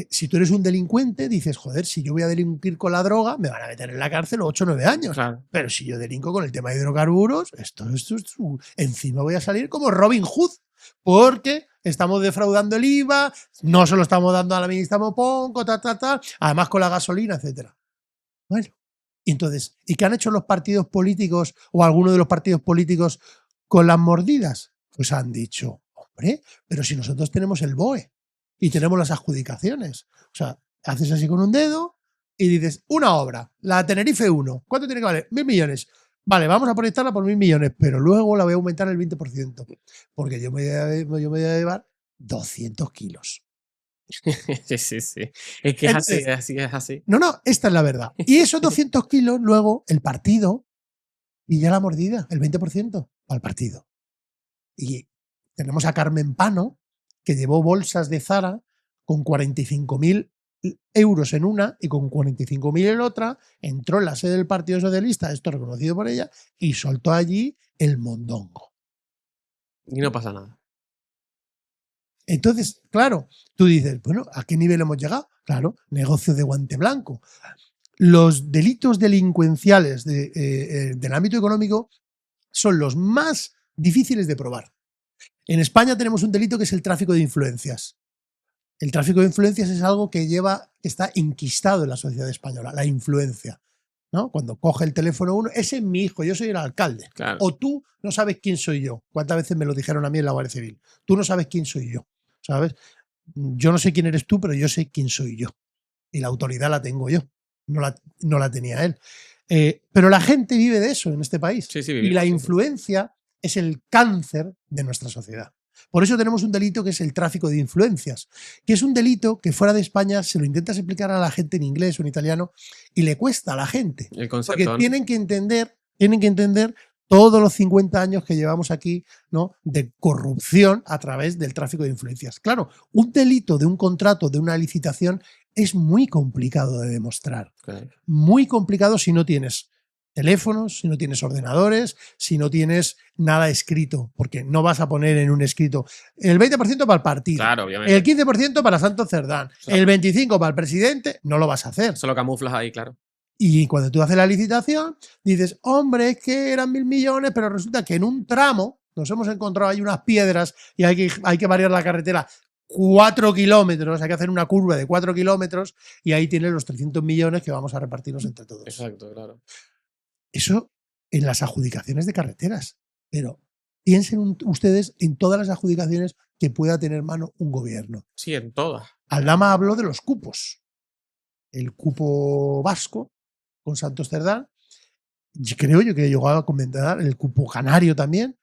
si tú eres un delincuente, dices, joder, si yo voy a delinquir con la droga, me van a meter en la cárcel 8 o 9 años. Claro. Pero si yo delinco con el tema de hidrocarburos, encima voy a salir como Robin Hood, porque estamos defraudando el IVA, no se lo estamos dando a la ministra Moponco, además con la gasolina, etcétera. Bueno, entonces, ¿y qué han hecho los partidos políticos o algunos de los partidos políticos con las mordidas? Pues han dicho, hombre, pero si nosotros tenemos el BOE y tenemos las adjudicaciones. O sea, haces así con un dedo y dices, una obra, la Tenerife 1, ¿cuánto tiene que valer? 1.000 millones. Vale, vamos a proyectarla por 1.000 millones, pero luego la voy a aumentar el 20%, porque yo me voy a llevar 200 kilos. Sí. Es que es así. No, esta es la verdad. Y esos 200 kilos, luego el partido, y ya la mordida, el 20% para el partido. Y tenemos a Carmen Pano, que llevó bolsas de Zara con 45.000 euros en una y con 45.000 en otra, entró en la sede del Partido Socialista, esto reconocido por ella, y soltó allí el mondongo. Y no pasa nada. Entonces, claro, tú dices, bueno, ¿a qué nivel hemos llegado? Claro, negocio de guante blanco. Los delitos delincuenciales del ámbito económico son los más difíciles de probar. En España tenemos un delito que es el tráfico de influencias. El tráfico de influencias es algo que está enquistado en la sociedad española, la influencia, ¿no? Cuando coge el teléfono uno, ese es mi hijo, yo soy el alcalde. Claro. O tú no sabes quién soy yo. ¿Cuántas veces me lo dijeron a mí en la Guardia Civil? Tú no sabes quién soy yo, ¿sabes? Yo no sé quién eres tú, pero yo sé quién soy yo. Y la autoridad la tengo yo, no la tenía él. Pero la gente vive de eso en este país. Sí, y la influencia es el cáncer de nuestra sociedad. Por eso tenemos un delito que es el tráfico de influencias, que es un delito que fuera de España se lo intentas explicar a la gente en inglés o en italiano y le cuesta a la gente. El concepto, porque ¿no? tienen que entender todos los 50 años que llevamos aquí, ¿no?, de corrupción a través del tráfico de influencias. Claro, un delito de un contrato, de una licitación, es muy complicado de demostrar. Claro. Muy complicado si no tienes teléfonos, si no tienes ordenadores, si no tienes nada escrito, porque no vas a poner en un escrito el 20% para el partido, Claro, obviamente. el 15% para Santos Cerdán, Claro. el 25% para el presidente, no lo vas a hacer. Eso lo camuflas ahí, claro. Y cuando tú haces la licitación, dices, hombre, es que eran 1.000 millones, pero resulta que en un tramo nos hemos encontrado ahí unas piedras y hay que variar la carretera 4 kilómetros, hay que hacer una curva de 4 kilómetros y ahí tienes los 300 millones que vamos a repartirnos entre todos. Exacto, claro. Eso en las adjudicaciones de carreteras. Pero piensen ustedes en todas las adjudicaciones que pueda tener mano un gobierno. Sí, en todas. Aldama habló de los cupos. El cupo vasco con Santos Cerdán. Creo yo que llegó a comentar el cupo canario también.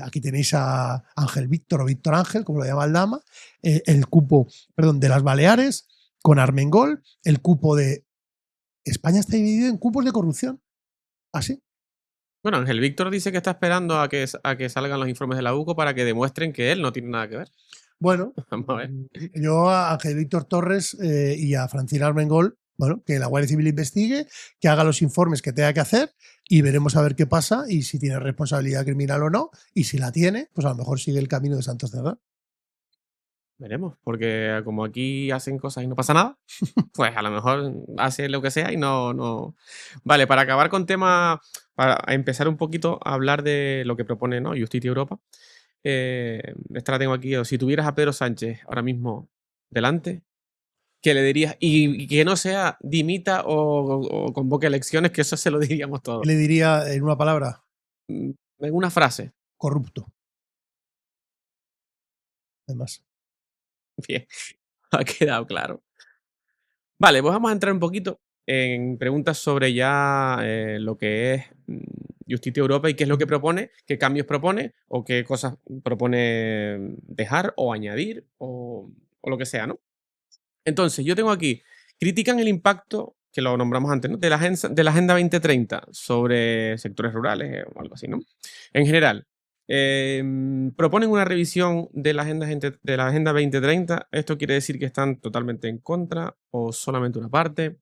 Aquí tenéis a Ángel Víctor o Víctor Ángel, como lo llama Aldama. El cupo, de las Baleares con Armengol. El cupo de... España está dividido en cupos de corrupción. ¿Así? Bueno, Ángel Víctor dice que está esperando a que salgan los informes de la UCO para que demuestren que él no tiene nada que ver. Bueno, Vamos a ver. yo a Ángel Víctor Torres y a Francina Armengol, bueno, que la Guardia Civil investigue, que haga los informes que tenga que hacer y veremos a ver qué pasa y si tiene responsabilidad criminal o no. Y si la tiene, pues a lo mejor sigue el camino de Santos Cerdán. Veremos, porque como aquí hacen cosas y no pasa nada, pues a lo mejor hace lo que sea y no. Vale, para acabar con tema, para empezar un poquito a hablar de lo que propone, ¿no? Justicia Europa. Esta la tengo aquí. Si tuvieras a Pedro Sánchez ahora mismo delante, ¿qué le dirías? Y que no sea dimita o convoque elecciones, que eso se lo diríamos ¿Qué todos. le diría en una palabra? En una frase. Corrupto. Además. Bien, ha quedado claro. Vale, pues vamos a entrar un poquito en preguntas sobre ya lo que es Justicia Europa y qué es lo que propone, qué cambios propone o qué cosas propone dejar o añadir o lo que sea, ¿no? Entonces, yo tengo aquí, critican el impacto, que lo nombramos antes, ¿no? de la Agenda 2030 sobre sectores rurales o algo así, ¿no? En general, proponen una revisión de la Agenda 2030. ¿Esto quiere decir que están totalmente en contra o solamente una parte?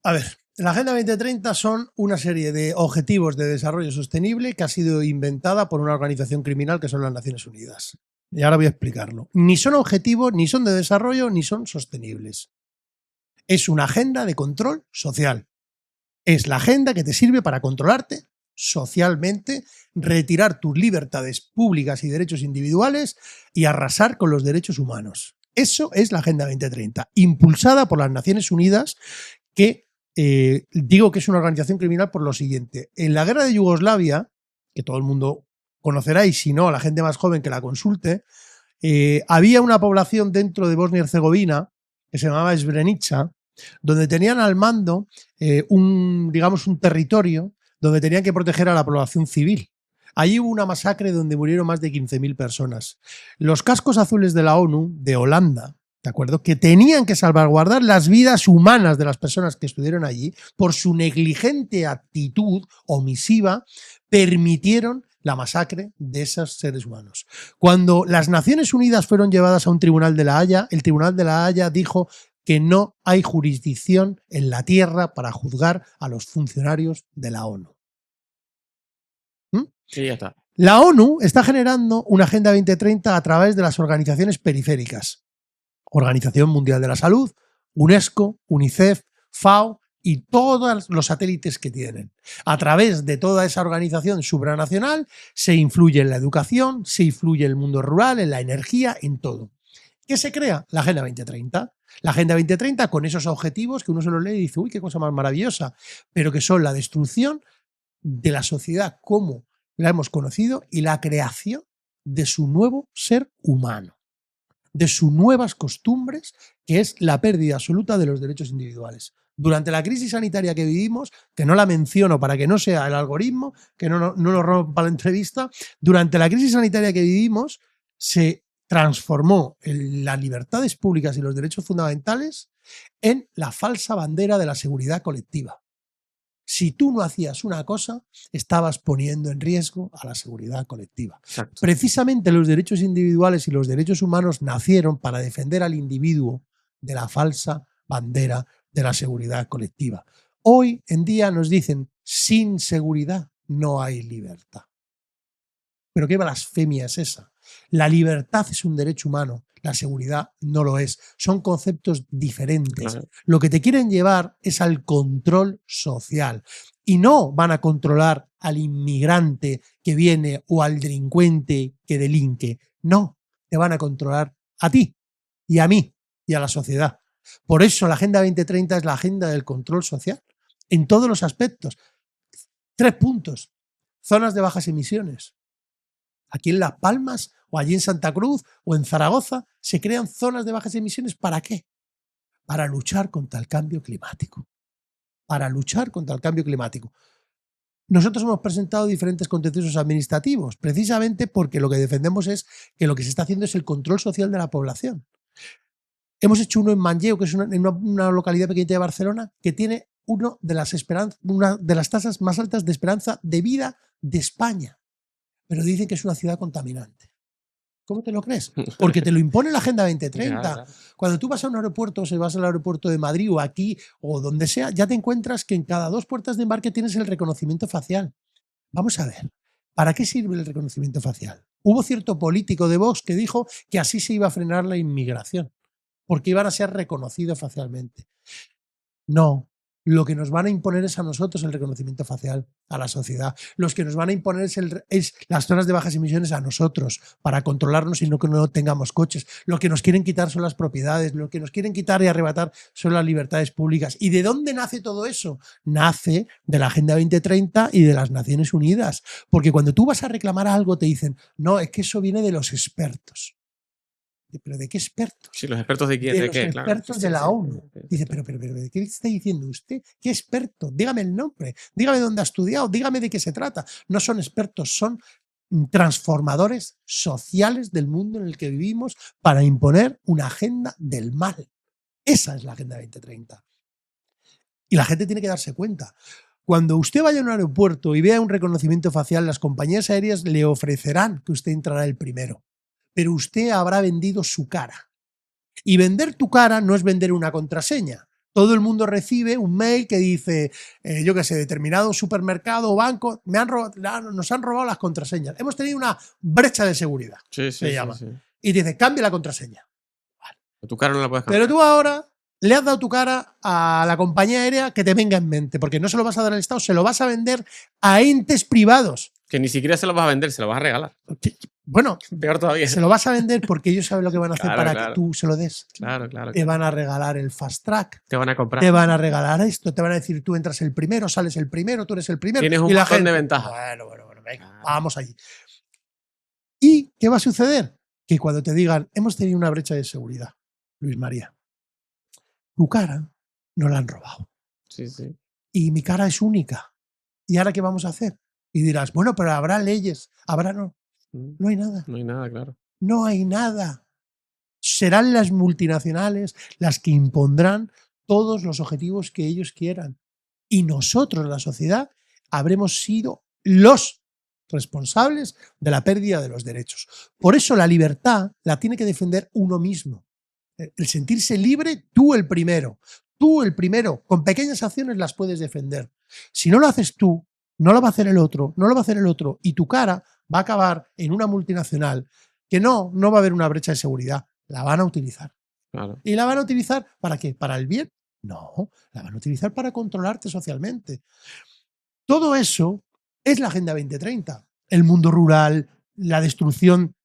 A ver, la Agenda 2030 son una serie de objetivos de desarrollo sostenible que ha sido inventada por una organización criminal que son las Naciones Unidas. Y ahora voy a explicarlo. Ni son objetivos, ni son de desarrollo, ni son sostenibles. Es una agenda de control social. Es la agenda que te sirve para controlarte socialmente, retirar tus libertades públicas y derechos individuales y arrasar con los derechos humanos. Eso es la Agenda 2030, impulsada por las Naciones Unidas, que digo que es una organización criminal por lo siguiente. En la guerra de Yugoslavia, que todo el mundo conocerá y si no, a la gente más joven que la consulte, había una población dentro de Bosnia y Herzegovina que se llamaba Srebrenica, donde tenían al mando un territorio donde tenían que proteger a la población civil. Allí hubo una masacre donde murieron más de 15.000 personas. Los cascos azules de la ONU, de Holanda, ¿de acuerdo?, que tenían que salvaguardar las vidas humanas de las personas que estuvieron allí, por su negligente actitud omisiva, permitieron la masacre de esos seres humanos. Cuando las Naciones Unidas fueron llevadas a un tribunal de La Haya, el tribunal de La Haya dijo que no hay jurisdicción en la tierra para juzgar a los funcionarios de la ONU. Sí, ya está. La ONU está generando una Agenda 2030 a través de las organizaciones periféricas. Organización Mundial de la Salud, UNESCO, UNICEF, FAO y todos los satélites que tienen. A través de toda esa organización supranacional se influye en la educación, se influye en el mundo rural, en la energía, en todo. ¿Qué se crea? La Agenda 2030. La Agenda 2030 con esos objetivos que uno se los lee y dice, uy, qué cosa más maravillosa, pero que son la destrucción de la sociedad como la hemos conocido y la creación de su nuevo ser humano, de sus nuevas costumbres, que es la pérdida absoluta de los derechos individuales. Durante la crisis sanitaria que vivimos, que no la menciono para que no sea el algoritmo, que no lo rompa la entrevista, durante la crisis sanitaria que vivimos se transformó las libertades públicas y los derechos fundamentales en la falsa bandera de la seguridad colectiva. Si tú no hacías una cosa, estabas poniendo en riesgo a la seguridad colectiva. Exacto. Precisamente los derechos individuales y los derechos humanos nacieron para defender al individuo de la falsa bandera de la seguridad colectiva. Hoy en día nos dicen, sin seguridad no hay libertad. Pero qué blasfemia es esa. La libertad es un derecho humano, la seguridad no lo es. Son conceptos diferentes. Claro. Lo que te quieren llevar es al control social. Y no van a controlar al inmigrante que viene o al delincuente que delinque. No, te van a controlar a ti y a mí y a la sociedad. Por eso la Agenda 2030 es la agenda del control social en todos los aspectos. 3 puntos. Zonas de bajas emisiones. Aquí en Las Palmas o allí en Santa Cruz o en Zaragoza se crean zonas de bajas emisiones. ¿Para qué? Para luchar contra el cambio climático. Para luchar contra el cambio climático. Nosotros hemos presentado diferentes contenciosos administrativos, precisamente porque lo que defendemos es que lo que se está haciendo es el control social de la población. Hemos hecho uno en Manlleu, que es una localidad pequeña de Barcelona, que tiene una de las tasas más altas de esperanza de vida de España. Pero dicen que es una ciudad contaminante. ¿Cómo te lo crees? Porque te lo impone la Agenda 2030. Claro, claro. Cuando tú vas a un aeropuerto, o si vas al aeropuerto de Madrid o aquí o donde sea, ya te encuentras que en cada 2 puertas de embarque tienes el reconocimiento facial. Vamos a ver, ¿para qué sirve el reconocimiento facial? Hubo cierto político de Vox que dijo que así se iba a frenar la inmigración, porque iban a ser reconocidos facialmente. No, lo que nos van a imponer es a nosotros el reconocimiento facial, a la sociedad. Los que nos van a imponer es las zonas de bajas emisiones a nosotros, para controlarnos y no que no tengamos coches. Lo que nos quieren quitar son las propiedades, lo que nos quieren quitar y arrebatar son las libertades públicas. ¿Y de dónde nace todo eso? Nace de la Agenda 2030 y de las Naciones Unidas. Porque cuando tú vas a reclamar algo te dicen, no, es que eso viene de los expertos. ¿Pero de qué expertos? Sí, los expertos de quién, De de los qué, expertos claro. de la ONU. Dice, pero, ¿de qué está diciendo usted? ¿Qué experto? Dígame el nombre, dígame dónde ha estudiado, dígame de qué se trata. No son expertos, son transformadores sociales del mundo en el que vivimos para imponer una agenda del mal. Esa es la Agenda 2030. Y la gente tiene que darse cuenta. Cuando usted vaya a un aeropuerto y vea un reconocimiento facial, las compañías aéreas le ofrecerán que usted entrará el primero. Pero usted habrá vendido su cara. Y vender tu cara no es vender una contraseña. Todo el mundo recibe un mail que dice, yo qué sé, determinado supermercado o banco, nos han robado las contraseñas. Hemos tenido una brecha de seguridad, se llama. Sí. Y dice, cambia la contraseña. Tu cara no la puedes cambiar. Pero tú ahora le has dado tu cara a la compañía aérea que te venga en mente, porque no se lo vas a dar al Estado, se lo vas a vender a entes privados. Que ni siquiera se lo vas a vender, se lo vas a regalar. Bueno, peor todavía. Se lo vas a vender porque ellos saben lo que van a hacer para que tú se lo des. Claro. Te van a regalar el fast track. Te van a comprar. Te van a regalar esto. Te van a decir, tú entras el primero, sales el primero, tú eres el primero. Tienes un montón de ventajas. Bueno, venga, vamos allí. ¿Y qué va a suceder? Que cuando te digan, hemos tenido una brecha de seguridad, Luis María, tu cara no la han robado. Sí. Y mi cara es única. ¿Y ahora qué vamos a hacer? Y dirás, bueno, pero habrá leyes, habrá no. No hay nada. No hay nada, claro. No hay nada. Serán las multinacionales las que impondrán todos los objetivos que ellos quieran. Y nosotros, la sociedad, habremos sido los responsables de la pérdida de los derechos. Por eso la libertad la tiene que defender uno mismo. El sentirse libre, tú el primero. Tú el primero. Con pequeñas acciones las puedes defender. Si no lo haces tú, no lo va a hacer el otro, no lo va a hacer el otro. Y tu cara va a acabar en una multinacional que no va a haber una brecha de seguridad. La van a utilizar. Claro. ¿Y la van a utilizar para qué? ¿Para el bien? No, la van a utilizar para controlarte socialmente. Todo eso es la Agenda 2030. El mundo rural, la destrucción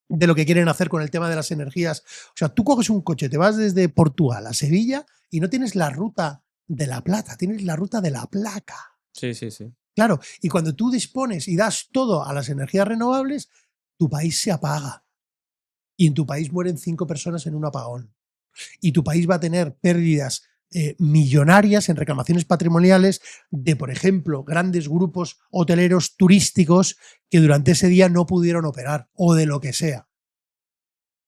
de lo que quieren hacer con el tema de las energías. O sea, tú coges un coche, te vas desde Portugal a Sevilla y no tienes la ruta de la plata, tienes la ruta de la placa. Sí. Claro, y cuando tú dispones y das todo a las energías renovables, tu país se apaga. Y en tu país mueren 5 personas en un apagón. Y tu país va a tener pérdidas millonarias en reclamaciones patrimoniales de, por ejemplo, grandes grupos hoteleros turísticos que durante ese día no pudieron operar o de lo que sea.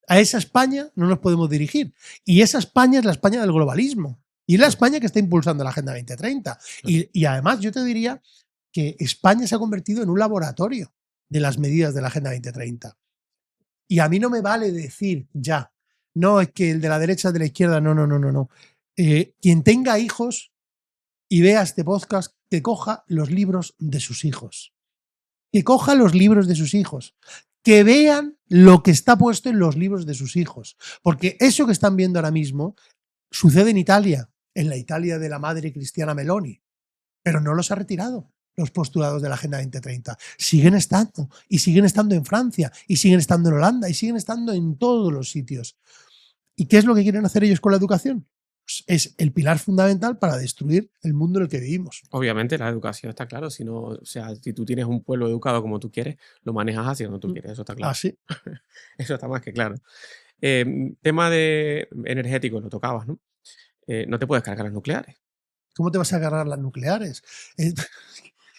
A esa España no nos podemos dirigir. Y esa España es la España del globalismo. Y es la España que está impulsando la Agenda 2030. Y además yo te diría que España se ha convertido en un laboratorio de las medidas de la Agenda 2030. Y a mí no me vale decir ya, no, es que el de la derecha es de la izquierda, no. Quien tenga hijos y vea este podcast, que coja los libros de sus hijos. Que coja los libros de sus hijos. Que vean lo que está puesto en los libros de sus hijos. Porque eso que están viendo ahora mismo sucede en Italia, en la Italia de la madre Cristiana Meloni. Pero no los ha retirado los postulados de la Agenda 2030. Siguen estando. Y siguen estando en Francia. Y siguen estando en Holanda. Y siguen estando en todos los sitios. ¿Y qué es lo que quieren hacer ellos con la educación? Pues es el pilar fundamental para destruir el mundo en el que vivimos. Obviamente la educación está claro. Si no, o sea, si tú tienes un pueblo educado como tú quieres, lo manejas hacia donde tú quieres. Eso está claro. Ah, sí. Eso está más que claro. Tema de energético, lo tocabas, ¿no? No te puedes cargar las nucleares. ¿Cómo te vas a agarrar las nucleares?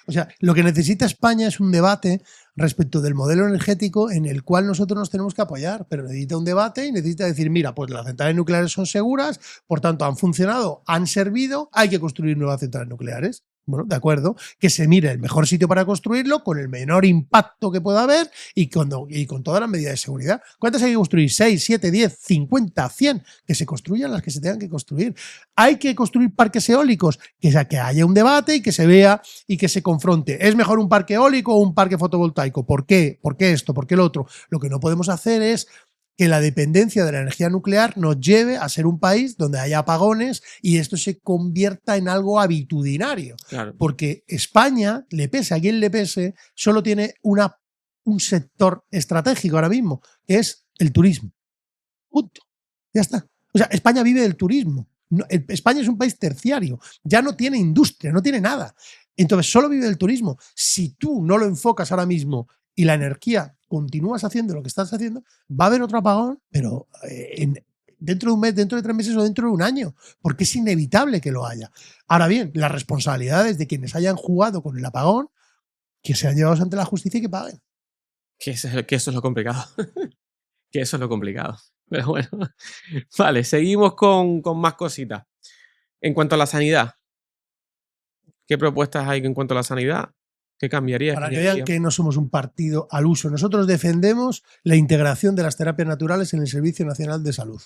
O sea, lo que necesita España es un debate respecto del modelo energético en el cual nosotros nos tenemos que apoyar, pero necesita un debate y necesita decir, mira, pues las centrales nucleares son seguras, por tanto han funcionado, han servido, hay que construir nuevas centrales nucleares. Bueno, de acuerdo, que se mire el mejor sitio para construirlo con el menor impacto que pueda haber y con todas las medidas de seguridad. ¿Cuántas hay que construir? 6, 7, 10, 50, 100. Que se construyan las que se tengan que construir. Hay que construir parques eólicos, que haya un debate y que se vea y que se confronte. ¿Es mejor un parque eólico o un parque fotovoltaico? ¿Por qué? ¿Por qué esto? ¿Por qué lo otro? Lo que no podemos hacer es que la dependencia de la energía nuclear nos lleve a ser un país donde haya apagones y esto se convierta en algo habitudinario. Claro. Porque España, le pese a quien le pese, solo tiene un sector estratégico ahora mismo, que es el turismo. Punto. Ya está. O sea, España vive del turismo. España es un país terciario. Ya no tiene industria, no tiene nada. Entonces, solo vive del turismo. Si tú no lo enfocas ahora mismo y la energía continúas haciendo lo que estás haciendo, va a haber otro apagón, pero dentro de un mes, dentro de 3 meses o dentro de un año, porque es inevitable que lo haya. Ahora bien, las responsabilidades de quienes hayan jugado con el apagón, que sean llevados ante la justicia y que paguen. Que eso es lo complicado. Que eso es lo complicado. Pero bueno, vale, seguimos con más cositas. En cuanto a la sanidad, ¿qué propuestas hay en cuanto a la sanidad? ¿Qué cambiaría? Para que vean que no somos un partido al uso. Nosotros defendemos la integración de las terapias naturales en el Servicio Nacional de Salud.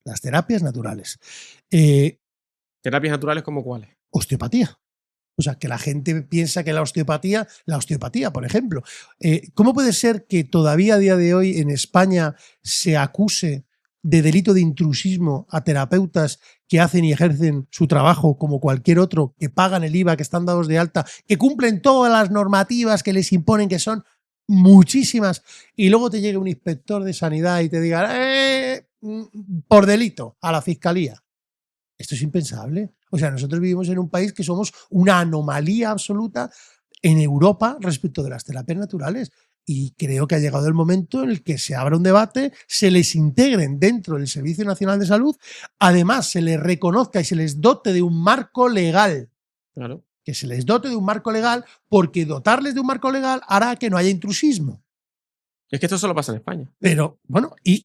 Las terapias naturales. ¿Terapias naturales como cuáles? Osteopatía. O sea, que la gente piensa que la osteopatía, por ejemplo. ¿Cómo puede ser que todavía a día de hoy en España se acuse de delito de intrusismo a terapeutas que hacen y ejercen su trabajo como cualquier otro, que pagan el IVA, que están dados de alta, que cumplen todas las normativas que les imponen, que son muchísimas, y luego te llegue un inspector de sanidad y te diga por delito a la fiscalía? Esto es impensable. O sea, nosotros vivimos en un país que somos una anomalía absoluta en Europa respecto de las terapias naturales. Y creo que ha llegado el momento en el que se abra un debate, se les integren dentro del Servicio Nacional de Salud, además se les reconozca y se les dote de un marco legal. Claro. Que se les dote de un marco legal, porque dotarles de un marco legal hará que no haya intrusismo. Es que esto solo pasa en España. Pero, bueno, y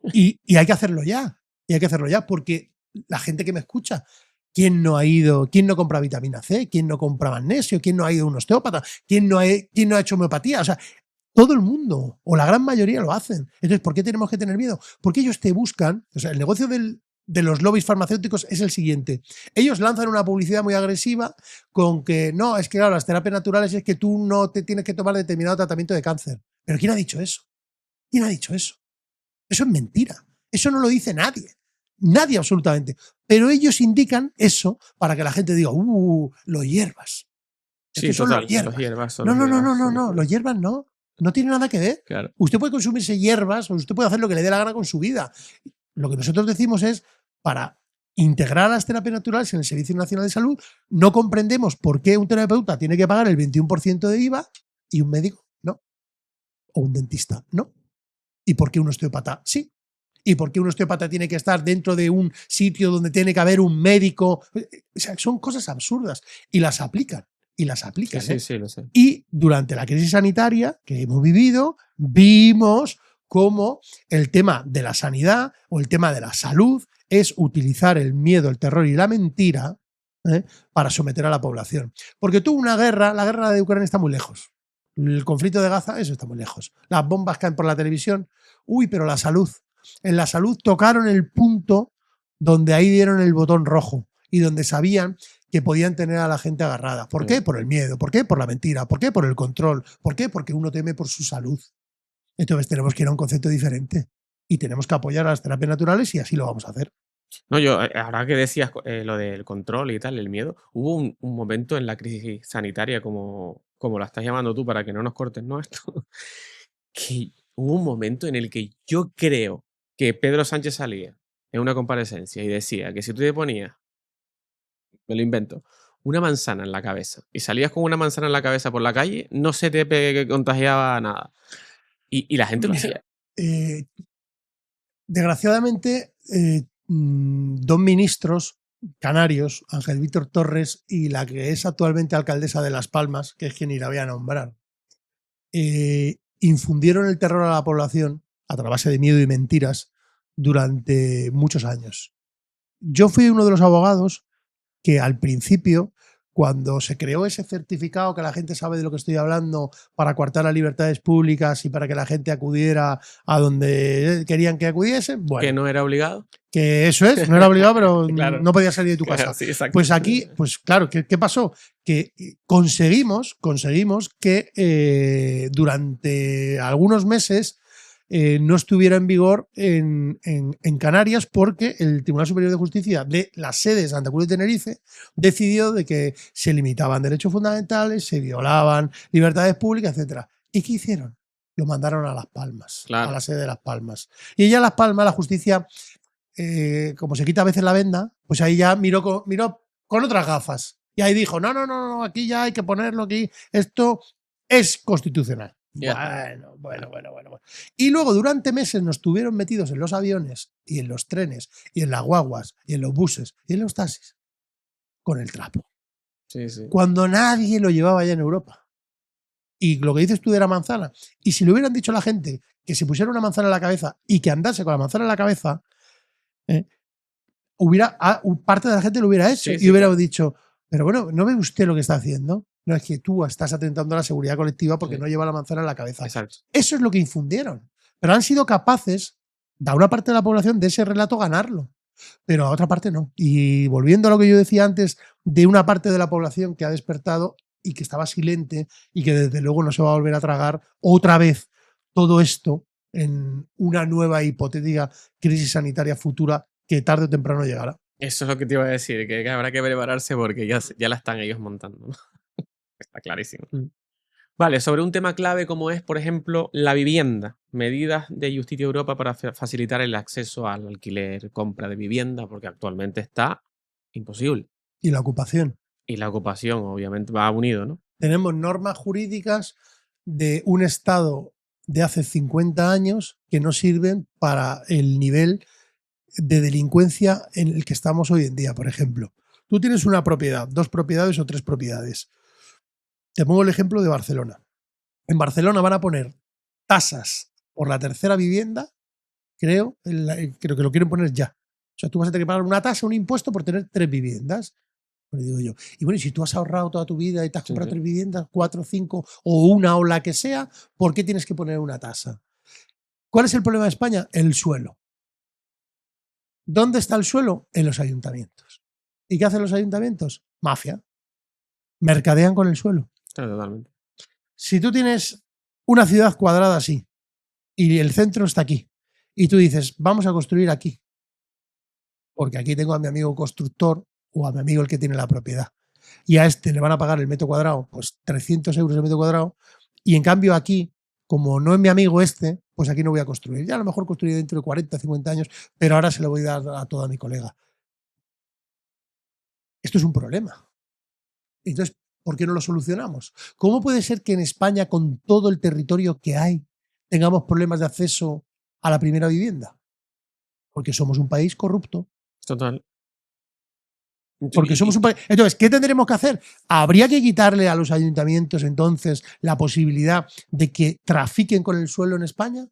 hay que hacerlo ya. Y hay que hacerlo ya, porque la gente que me escucha, ¿quién no compra vitamina C? ¿Quién no compra magnesio? ¿Quién no ha ido a un osteópata? ¿Quién no ha hecho homeopatía? O sea, todo el mundo, o la gran mayoría lo hacen. Entonces, ¿por qué tenemos que tener miedo? Porque ellos te buscan, o sea, el negocio de los lobbies farmacéuticos es el siguiente. Ellos lanzan una publicidad muy agresiva con que, no, es que claro, las terapias naturales es que tú no te tienes que tomar determinado tratamiento de cáncer. ¿Pero quién ha dicho eso? ¿Quién ha dicho eso? Eso es mentira. Eso no lo dice nadie. Nadie absolutamente. Pero ellos indican eso para que la gente diga, los hierbas. Es que son total, los hierbas. los hierbas son No, los hierbas. los hierbas no. No tiene nada que ver. Claro. Usted puede consumirse hierbas o usted puede hacer lo que le dé la gana con su vida. Lo que nosotros decimos es, para integrar las terapias naturales en el Servicio Nacional de Salud, no comprendemos por qué un terapeuta tiene que pagar el 21% de IVA y un médico no. O un dentista no. ¿Y por qué un osteópata sí? ¿Y por qué un osteópata tiene que estar dentro de un sitio donde tiene que haber un médico? O sea, son cosas absurdas y las aplican. Y las aplican. Sí, lo sé. Y durante la crisis sanitaria que hemos vivido, vimos cómo el tema de la sanidad o el tema de la salud es utilizar el miedo, el terror y la mentira para someter a la población. Porque tú la guerra de Ucrania está muy lejos. El conflicto de Gaza, eso está muy lejos. Las bombas caen por la televisión. Pero la salud. En la salud tocaron el punto donde ahí dieron el botón rojo y donde sabían que podían tener a la gente agarrada. ¿Por qué? Por el miedo. ¿Por qué? Por la mentira. ¿Por qué? Por el control. ¿Por qué? Porque uno teme por su salud. Entonces tenemos que ir a un concepto diferente y tenemos que apoyar a las terapias naturales y así lo vamos a hacer. No, yo, ahora que decías lo del control y tal, el miedo, hubo un momento en la crisis sanitaria, como la estás llamando tú, para que no nos cortes, ¿no? Esto, que hubo un momento en el que yo creo que Pedro Sánchez salía en una comparecencia y decía que si tú te ponías, me lo invento, una manzana en la cabeza y salías con una manzana en la cabeza por la calle, no se te contagiaba nada. Y la gente lo hacía. Desgraciadamente, 2 ministros canarios, Ángel Víctor Torres y la que es actualmente alcaldesa de Las Palmas, que es quien irá a nombrar, infundieron el terror a la población a base de miedo y mentiras durante muchos años. Yo fui uno de los abogados que al principio cuando se creó ese certificado que la gente sabe de lo que estoy hablando para coartar las libertades públicas y para que la gente acudiera a donde querían que acudiesen, bueno, Que no era obligado. que eso es, no era obligado, pero Claro. no podías salir de tu casa. Sí, exacto. Pues aquí, pues claro, ¿qué pasó? Que conseguimos que durante algunos meses no estuviera en vigor en Canarias, porque el Tribunal Superior de Justicia de la sede de Santa Cruz de Tenerife decidió de que se limitaban derechos fundamentales, se violaban libertades públicas, etcétera. ¿Y qué hicieron? Lo mandaron a Las Palmas, Claro. a la sede de Las Palmas. Y ya en Las Palmas la justicia, como se quita a veces la venda, pues ahí ya miró con otras gafas. Y ahí dijo, no, aquí ya hay que ponerlo aquí, esto es constitucional. Ya. Bueno. Y luego durante meses nos tuvieron metidos en los aviones y en los trenes y en las guaguas y en los buses y en los taxis con el trapo. Sí, sí. Cuando nadie lo llevaba ya en Europa. Y lo que dices tú de la manzana. Y si le hubieran dicho a la gente que se pusiera una manzana en la cabeza y que andase con la manzana en la cabeza, parte de la gente lo hubiera hecho y hubiera dicho, pero bueno, ¿no ve usted lo que está haciendo? No, es que tú estás atentando a la seguridad colectiva porque no lleva la manzana en la cabeza. Exacto. Eso es lo que infundieron. Pero han sido capaces, a una parte de la población, de ese relato ganarlo. Pero a otra parte no. Y volviendo a lo que yo decía antes, de una parte de la población que ha despertado y que estaba silente y que desde luego no se va a volver a tragar otra vez todo esto en una nueva hipotética crisis sanitaria futura que tarde o temprano llegará. Eso es lo que te iba a decir, que habrá que prepararse porque ya la están ellos montando, ¿no? Está clarísimo. Vale, sobre un tema clave como es, por ejemplo, la vivienda. Medidas de Justicia Europa para facilitar el acceso al alquiler, compra de vivienda, porque actualmente está imposible. Y la ocupación. Y la ocupación, obviamente, va unido, ¿no? Tenemos normas jurídicas de un Estado de hace 50 años que no sirven para el nivel de delincuencia en el que estamos hoy en día. Por ejemplo, tú tienes una propiedad, 2 propiedades o 3 propiedades. Te pongo el ejemplo de Barcelona. En Barcelona van a poner tasas por la tercera vivienda, creo que lo quieren poner ya. O sea, tú vas a tener que pagar una tasa, un impuesto por tener 3 viviendas. Pues digo yo. Y bueno, y si tú has ahorrado toda tu vida y te has comprado 3 viviendas, 4, 5 o una o la que sea, ¿por qué tienes que poner una tasa? ¿Cuál es el problema de España? El suelo. ¿Dónde está el suelo? En los ayuntamientos. ¿Y qué hacen los ayuntamientos? Mafia. Mercadean con el suelo. Totalmente. Si tú tienes una ciudad cuadrada así y el centro está aquí y tú dices, vamos a construir aquí, porque aquí tengo a mi amigo constructor o a mi amigo el que tiene la propiedad, y a este le van a pagar el metro cuadrado, pues 300 euros el metro cuadrado, y en cambio aquí, como no es mi amigo este, pues aquí no voy a construir. Ya a lo mejor construiré dentro de 40, 50 años, pero ahora se lo voy a dar a toda mi colega. Esto es un problema. Entonces, ¿por qué no lo solucionamos? ¿Cómo puede ser que en España, con todo el territorio que hay, tengamos problemas de acceso a la primera vivienda? Porque somos un país corrupto. Total. Porque somos un país. Entonces, ¿qué tendremos que hacer? ¿Habría que quitarle a los ayuntamientos entonces la posibilidad de que trafiquen con el suelo en España?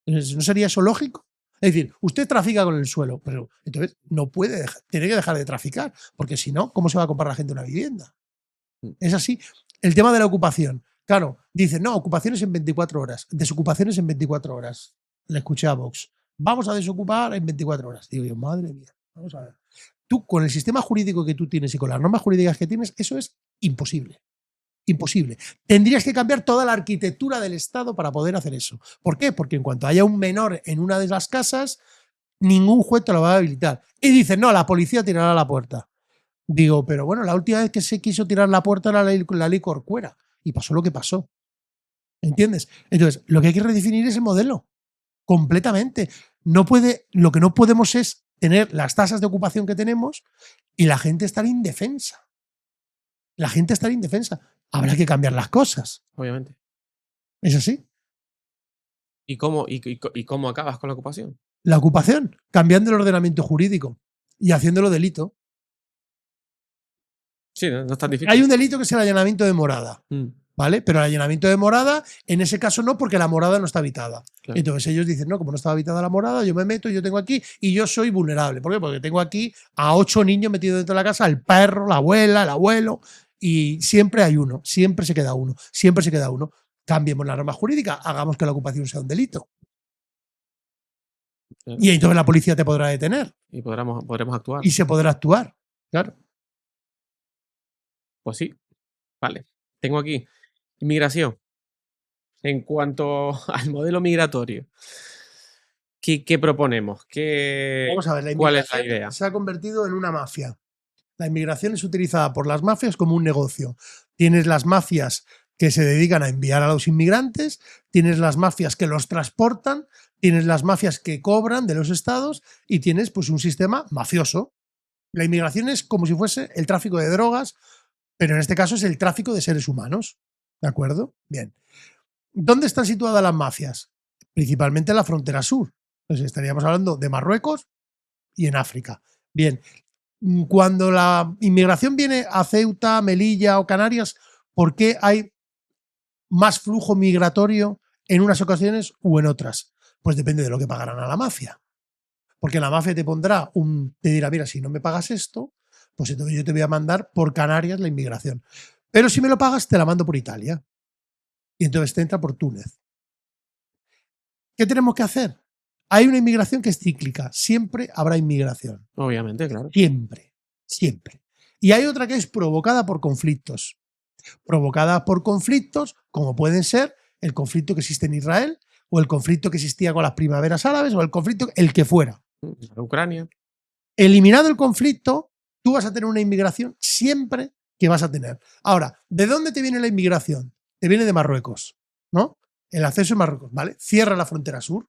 ¿No sería eso lógico? Es decir, usted trafica con el suelo, pero entonces no puede tiene que dejar de traficar, porque si no, ¿cómo se va a comprar la gente una vivienda? Es así. El tema de la ocupación. Claro, dicen, no, ocupaciones en 24 horas, desocupaciones en 24 horas. Le escuché a Vox. Vamos a desocupar en 24 horas. Digo yo, madre mía, vamos a ver. Tú, con el sistema jurídico que tú tienes y con las normas jurídicas que tienes, eso es imposible. Imposible. Tendrías que cambiar toda la arquitectura del Estado para poder hacer eso. ¿Por qué? Porque en cuanto haya un menor en una de las casas, ningún juez te lo va a habilitar. Y dicen, no, la policía tirará la puerta. Digo, pero bueno, la última vez que se quiso tirar la puerta era la ley Corcuera. Y pasó lo que pasó. ¿Entiendes? Entonces, lo que hay que redefinir es el modelo. Completamente. Lo que no podemos es tener las tasas de ocupación que tenemos y la gente estar indefensa. La gente estar indefensa. Habrá que cambiar las cosas. Obviamente. ¿Es así? ¿Y cómo acabas con la ocupación? La ocupación, cambiando el ordenamiento jurídico y haciéndolo delito. Sí, no es tan difícil. Hay un delito que es el allanamiento de morada. ¿Vale? Pero el allanamiento de morada, en ese caso no, porque la morada no está habitada. Claro. Entonces ellos dicen, no, como no está habitada la morada, yo me meto, yo tengo aquí y yo soy vulnerable. ¿Por qué? Porque tengo aquí a 8 niños metidos dentro de la casa, el perro, la abuela, el abuelo. y siempre hay uno, siempre se queda uno, siempre se queda uno. Cambiemos la norma jurídica, hagamos que la ocupación sea un delito. Claro. Y entonces la policía te podrá detener. Y podremos actuar. Y se podrá actuar, claro. Pues sí. Vale. Tengo aquí inmigración. En cuanto al modelo migratorio, ¿qué proponemos? Vamos a ver, la ¿Cuál es la inmigración idea? se ha convertido en una mafia. La inmigración es utilizada por las mafias como un negocio. Tienes las mafias que se dedican a enviar a los inmigrantes, tienes las mafias que los transportan, tienes las mafias que cobran de los estados y tienes pues un sistema mafioso. La inmigración es como si fuese el tráfico de drogas, pero en este caso es el tráfico de seres humanos. ¿De acuerdo? Bien. ¿Dónde están situadas las mafias? Principalmente en la frontera sur. Entonces estaríamos hablando de Marruecos y en África. Bien, cuando la inmigración viene a Ceuta, Melilla o Canarias, ¿por qué hay más flujo migratorio en unas ocasiones u en otras? Pues depende de lo que pagarán a la mafia. Porque la mafia te dirá, mira, si no me pagas esto, pues entonces yo te voy a mandar por Canarias la inmigración. Pero si me lo pagas, te la mando por Italia. Y entonces te entra por Túnez. ¿Qué tenemos que hacer? Hay una inmigración que es cíclica. Siempre habrá inmigración. Obviamente, claro. Siempre. Siempre. Y hay otra que es provocada por conflictos. Provocada por conflictos como pueden ser el conflicto que existe en Israel o el conflicto que existía con las primaveras árabes o el conflicto, el que fuera. Ucrania. Eliminado el conflicto, tú vas a tener una inmigración siempre que vas a tener. Ahora, ¿de dónde te viene la inmigración? Te viene de Marruecos, ¿no? El acceso en Marruecos, ¿vale? Cierra la frontera sur.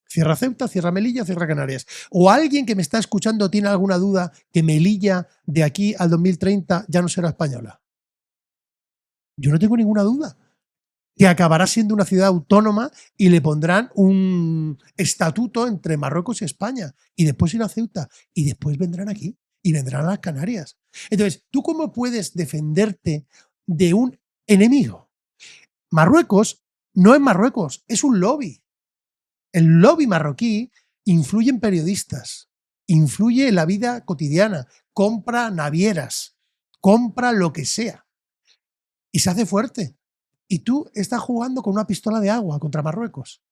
Cierra Ceuta, cierra Melilla, cierra Canarias. O alguien que me está escuchando tiene alguna duda que Melilla de aquí al 2030 ya no será española. Yo no tengo ninguna duda. Que acabará siendo una ciudad autónoma y le pondrán un estatuto entre Marruecos y España. Y después irá a Ceuta. Y después vendrán aquí. Y vendrán a las Canarias. Entonces, ¿tú cómo puedes defenderte de un enemigo? Marruecos no es Marruecos, es un lobby. El lobby marroquí influye en periodistas, influye en la vida cotidiana, compra navieras, compra lo que sea y se hace fuerte. Y tú estás jugando con una pistola de agua contra Marruecos.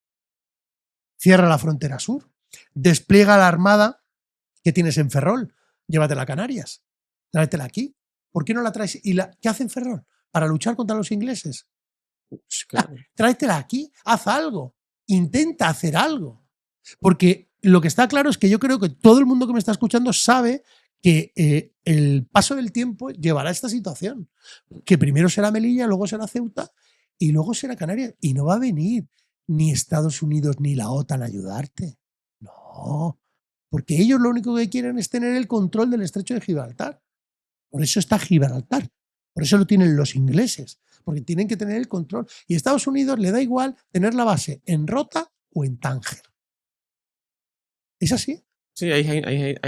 Cierra la frontera sur, despliega la armada que tienes en Ferrol, llévatela a Canarias, tráetela aquí. ¿Por qué no la traes? ¿Qué hace en Ferrol? Para luchar contra los ingleses. Claro. Tráetela aquí, haz algo. Intenta hacer algo. Porque lo que está claro es que yo creo que todo el mundo que me está escuchando sabe que el paso del tiempo llevará a esta situación. Que primero será Melilla, luego será Ceuta y luego será Canarias. Y no va a venir ni Estados Unidos ni la OTAN a ayudarte. No. Porque ellos lo único que quieren es tener el control del estrecho de Gibraltar. Por eso está Gibraltar. Por eso lo tienen los ingleses, porque tienen que tener el control. Y a Estados Unidos le da igual tener la base en Rota o en Tánger. ¿Es así? Sí, hay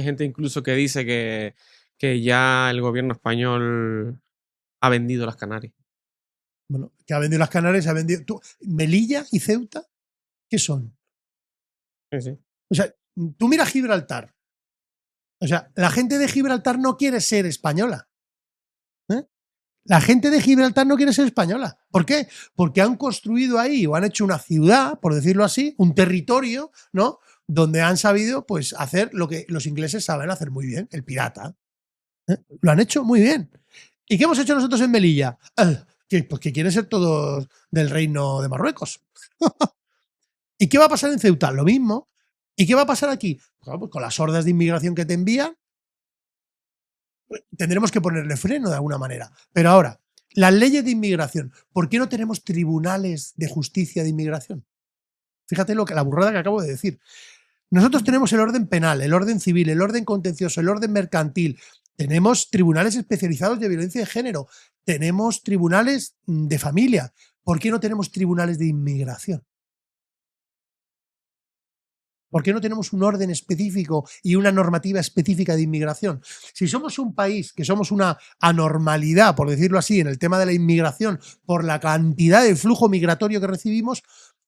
gente incluso que dice que ya el gobierno español ha vendido las Canarias. Bueno, que ha vendido las Canarias, ha vendido. Melilla y Ceuta, ¿qué son? Sí, sí. O sea, tú mira Gibraltar. O sea, la gente de Gibraltar no quiere ser española. La gente de Gibraltar no quiere ser española. ¿Por qué? Porque han construido ahí o han hecho una ciudad, por decirlo así, un territorio, ¿no? Donde han sabido pues, hacer lo que los ingleses saben hacer muy bien, el pirata. Lo han hecho muy bien. ¿Y qué hemos hecho nosotros en Melilla? Pues que quieren ser todos del reino de Marruecos. ¿Y qué va a pasar en Ceuta? Lo mismo. ¿Y qué va a pasar aquí? Pues con las hordas de inmigración que te envían, tendremos que ponerle freno de alguna manera. Pero ahora, las leyes de inmigración, ¿por qué no tenemos tribunales de justicia de inmigración? Fíjate la burrada que acabo de decir. Nosotros tenemos el orden penal, el orden civil, el orden contencioso, el orden mercantil. Tenemos tribunales especializados de violencia de género. Tenemos tribunales de familia. ¿Por qué no tenemos tribunales de inmigración? ¿Por qué no tenemos un orden específico y una normativa específica de inmigración? Si somos un país que somos una anormalidad, por decirlo así, en el tema de la inmigración, por la cantidad de flujo migratorio que recibimos,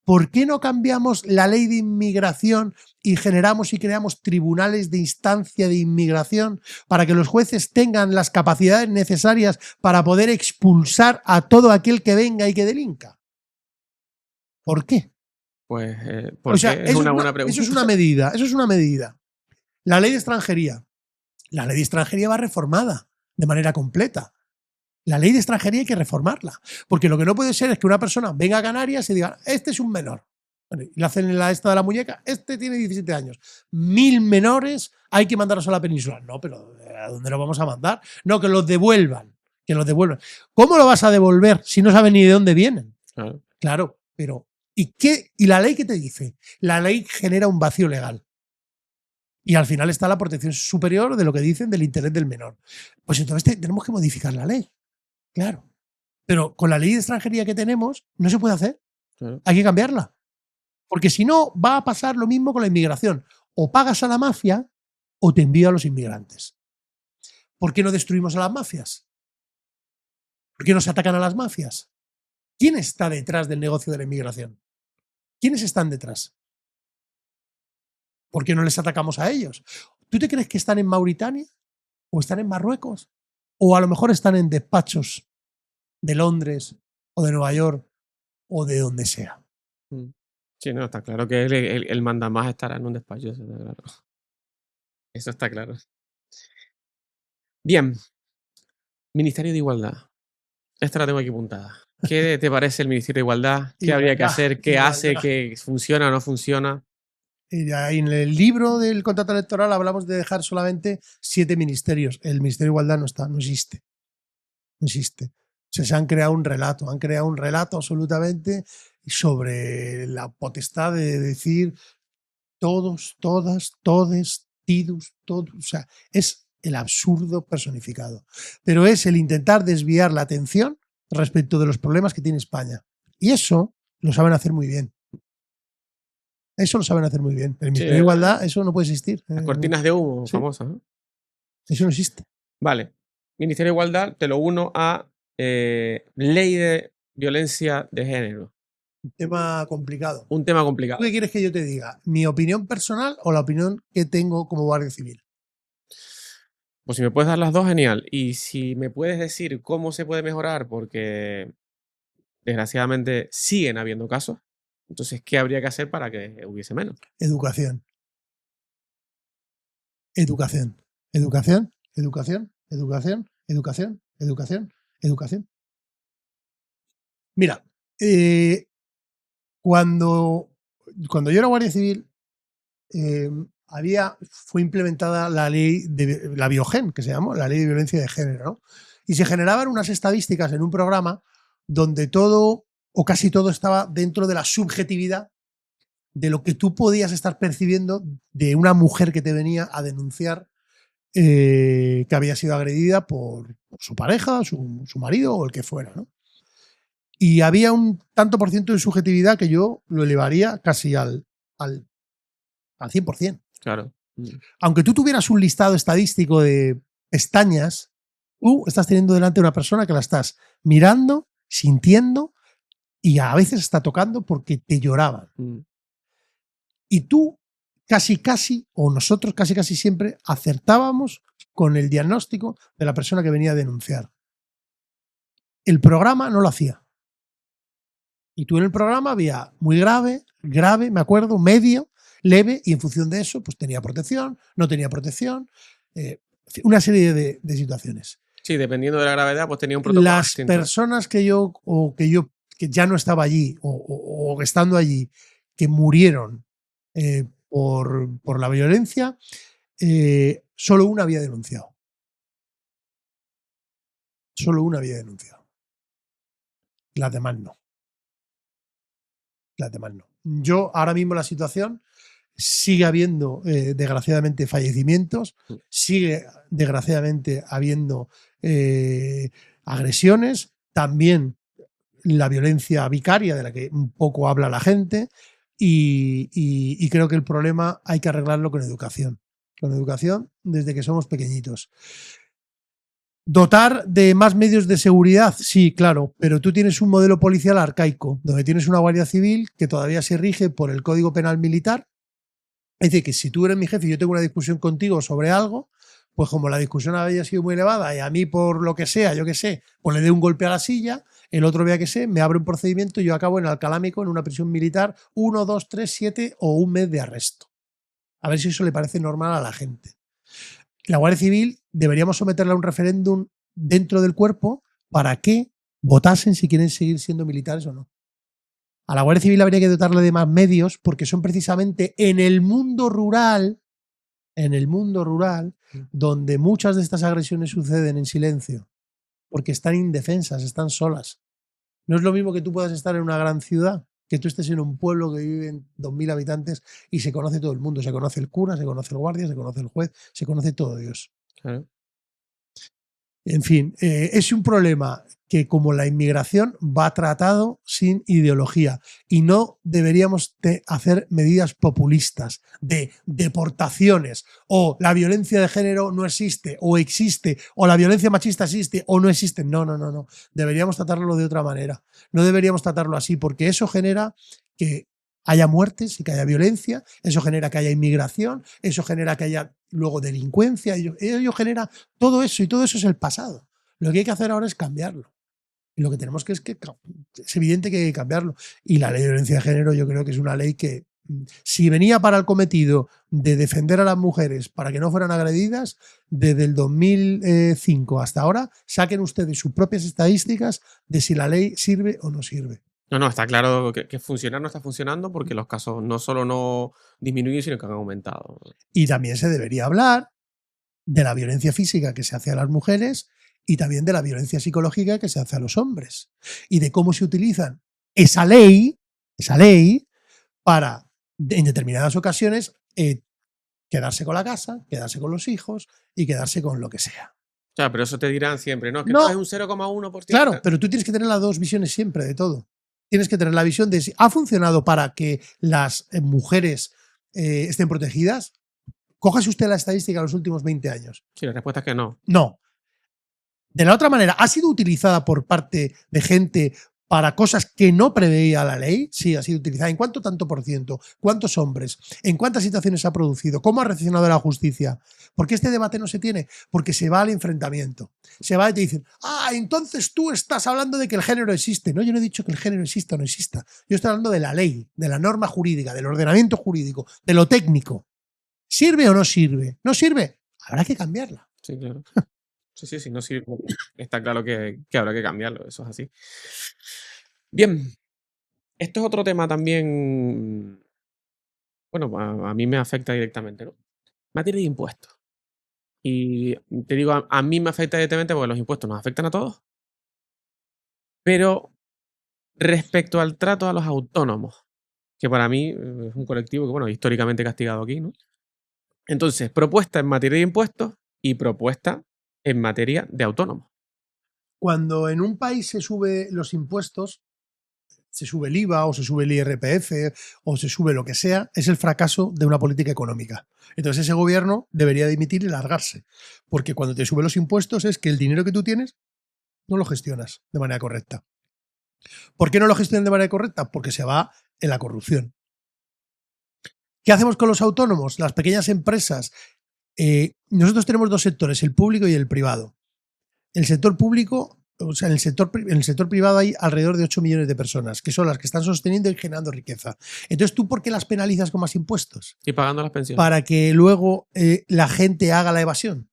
¿Por qué no cambiamos la ley de inmigración y generamos y creamos tribunales de instancia de inmigración para que los jueces tengan las capacidades necesarias para poder expulsar a todo aquel que venga y que delinca? ¿Por qué? Pues, O porque sea, es una buena pregunta. eso es una medida, eso es una medida. La ley de extranjería. La ley de extranjería va reformada de manera completa. La ley de extranjería hay que reformarla. Porque lo que no puede ser es que una persona venga a Canarias y diga, este es un menor. Y le hacen la esta de la muñeca, este tiene 17 años. 1000 menores hay que mandarlos a la península. No, pero ¿a dónde los vamos a mandar? No, que los devuelvan. Que los devuelvan. ¿Cómo lo vas a devolver si no sabes ni de dónde vienen? Claro, pero ¿y qué? ¿Y la ley qué te dice? La ley genera un vacío legal. Y al final está la protección superior de lo que dicen del interés del menor. Pues entonces tenemos que modificar la ley. Claro. Pero con la ley de extranjería que tenemos no se puede hacer. Claro. Hay que cambiarla. Porque si no, va a pasar lo mismo con la inmigración. O pagas a la mafia o te envío a los inmigrantes. ¿Por qué no destruimos a las mafias? ¿Por qué no se atacan a las mafias? ¿Quién está detrás del negocio de la inmigración? ¿Quiénes están detrás? ¿Por qué no les atacamos a ellos? ¿Tú te crees que están en Mauritania? ¿O están en Marruecos? ¿O a lo mejor están en despachos de Londres o de Nueva York o de donde sea? Sí, no, está claro que el mandamás estará en un despacho. Eso está claro. Eso está claro. Bien. Ministerio de Igualdad. Esta la tengo aquí apuntada. ¿Qué te parece el Ministerio de Igualdad? ¿Qué habría que hacer? ¿Qué hace? ¿Qué funciona o no funciona? En el libro del contrato electoral hablamos de dejar solamente 7 ministerios. El Ministerio de Igualdad no está, no existe. No existe. O sea, se han creado un relato absolutamente sobre la potestad de decir todos, todas, todes, tidus, todos. O sea, es el absurdo personificado. Pero es el intentar desviar la atención respecto de los problemas que tiene España. Y eso lo saben hacer muy bien. Eso lo saben hacer muy bien. El Ministerio de Igualdad, eso no puede existir. Las cortinas de humo famosas, ¿no? Eso no existe. Vale. Ministerio de Igualdad, te lo uno a ley de violencia de género. Un tema complicado. Un tema complicado. ¿Tú qué quieres que yo te diga? ¿Mi opinión personal o la opinión que tengo como guardia civil? Pues si me puedes dar las dos, genial. Y si me puedes decir cómo se puede mejorar, porque desgraciadamente siguen habiendo casos, entonces, ¿qué habría que hacer para que hubiese menos? Educación. Educación. Educación. Educación. Educación. Educación. Educación. Educación. Mira, cuando yo era guardia civil, fue implementada la ley de la Biogen, que se llamó la ley de violencia de género, ¿no? Y se generaban unas estadísticas en un programa donde todo o casi todo estaba dentro de la subjetividad de lo que tú podías estar percibiendo de una mujer que te venía a denunciar que había sido agredida por su pareja, su marido o el que fuera, ¿no? Y había un tanto por ciento de subjetividad que yo lo elevaría casi al 100%. Claro. Aunque tú tuvieras un listado estadístico de pestañas, tú estás teniendo delante una persona que la estás mirando, sintiendo y a veces está tocando porque te lloraban. Y tú casi, o nosotros casi siempre acertábamos con el diagnóstico de la persona que venía a denunciar. El programa no lo hacía. Y tú en el programa había muy grave, me acuerdo, medio, leve, y en función de eso, pues tenía protección, no tenía protección, una serie de situaciones. Sí, dependiendo de la gravedad, pues tenía un protocolo Las distinto. personas que ya no estaba allí, o estando allí, que murieron por la violencia, solo una había denunciado. Solo una había denunciado. Las demás no. Las demás no. Yo, ahora mismo la situación, sigue habiendo, desgraciadamente, fallecimientos, sigue, desgraciadamente, habiendo agresiones, también la violencia vicaria de la que un poco habla la gente y creo que el problema hay que arreglarlo con educación desde que somos pequeñitos. Dotar de más medios de seguridad, sí, claro, pero tú tienes un modelo policial arcaico, donde tienes una Guardia Civil que todavía se rige por el Código Penal Militar. Es decir, que si tú eres mi jefe y yo tengo una discusión contigo sobre algo, pues como la discusión había sido muy elevada y a mí por lo que sea, yo qué sé, pues le dé un golpe a la silla, el otro vea que sé, me abre un procedimiento y yo acabo en Alcalámico, en una prisión militar, 1, 2, 3, 7 o un mes de arresto. A ver si eso le parece normal a la gente. La Guardia Civil deberíamos someterla a un referéndum dentro del cuerpo para que votasen si quieren seguir siendo militares o no. A la Guardia Civil habría que dotarle de más medios porque son precisamente en el mundo rural, donde muchas de estas agresiones suceden en silencio, porque están indefensas, están solas. No es lo mismo que tú puedas estar en una gran ciudad, que tú estés en un pueblo que viven 2.000 habitantes y se conoce todo el mundo. Se conoce el cura, se conoce el guardia, se conoce el juez, se conoce todo Dios. Claro. En fin, es un problema que, como la inmigración, va tratado sin ideología y no deberíamos hacer medidas populistas de deportaciones o la violencia de género no existe o la violencia machista existe o no existe. No, no, no, no. Deberíamos tratarlo de otra manera. No deberíamos tratarlo así porque eso genera que haya muertes y que haya violencia, eso genera que haya inmigración, eso genera que haya luego delincuencia, ello genera todo eso y todo eso es el pasado. Lo que hay que hacer ahora es cambiarlo. Y lo que tenemos que es evidente que hay que cambiarlo. Y la ley de violencia de género yo creo que es una ley que, si venía para el cometido de defender a las mujeres para que no fueran agredidas, desde el 2005 hasta ahora, saquen ustedes sus propias estadísticas de si la ley sirve o no sirve. No, está claro que funcionar no está funcionando porque los casos no solo no disminuyen, sino que han aumentado. Y también se debería hablar de la violencia física que se hace a las mujeres y también de la violencia psicológica que se hace a los hombres. Y de cómo se utilizan esa ley para, en determinadas ocasiones, quedarse con la casa, quedarse con los hijos y quedarse con lo que sea. Claro, pero eso te dirán siempre, ¿no? Es que No, es un 0,1%. Claro, pero tú tienes que tener las dos visiones siempre de todo. Tienes que tener la visión de si ha funcionado para que las mujeres estén protegidas. Cójase usted la estadística de los últimos 20 años. Sí, la respuesta es que no. No. De la otra manera, ¿ha sido utilizada por parte de gente para cosas que no preveía la ley? Sí, ha sido utilizada. ¿En cuánto tanto por ciento? ¿Cuántos hombres? ¿En cuántas situaciones se ha producido? ¿Cómo ha reaccionado la justicia? ¿Por qué este debate no se tiene? Porque se va al enfrentamiento. Se va y te dicen, entonces tú estás hablando de que el género existe. No, yo no he dicho que el género exista o no exista. Yo estoy hablando de la ley, de la norma jurídica, del ordenamiento jurídico, de lo técnico. ¿Sirve o no sirve? ¿No sirve? Habrá que cambiarla. Sí, claro. Sí, no sirve. Está claro que habrá que cambiarlo, eso es así. Bien, esto es otro tema también, bueno, a mí me afecta directamente, ¿no? Materia de impuestos. Y te digo, a mí me afecta directamente porque los impuestos nos afectan a todos. Pero respecto al trato a los autónomos, que para mí es un colectivo que, bueno, históricamente castigado aquí, ¿no? Entonces, propuesta en materia de impuestos y propuesta en materia de autónomos. Cuando en un país se sube los impuestos, se sube el IVA o se sube el IRPF o se sube lo que sea, es el fracaso de una política económica. Entonces ese gobierno debería dimitir y largarse, porque cuando te suben los impuestos es que el dinero que tú tienes no lo gestionas de manera correcta. ¿Por qué no lo gestionan de manera correcta? Porque se va en la corrupción. ¿Qué hacemos con los autónomos? Las pequeñas empresas. Nosotros tenemos dos sectores, el público y el privado. El sector público, o sea, en el sector privado hay alrededor de 8 millones de personas, que son las que están sosteniendo y generando riqueza. Entonces, ¿tú por qué las penalizas con más impuestos? Y pagando las pensiones. Para que luego la gente haga la evasión,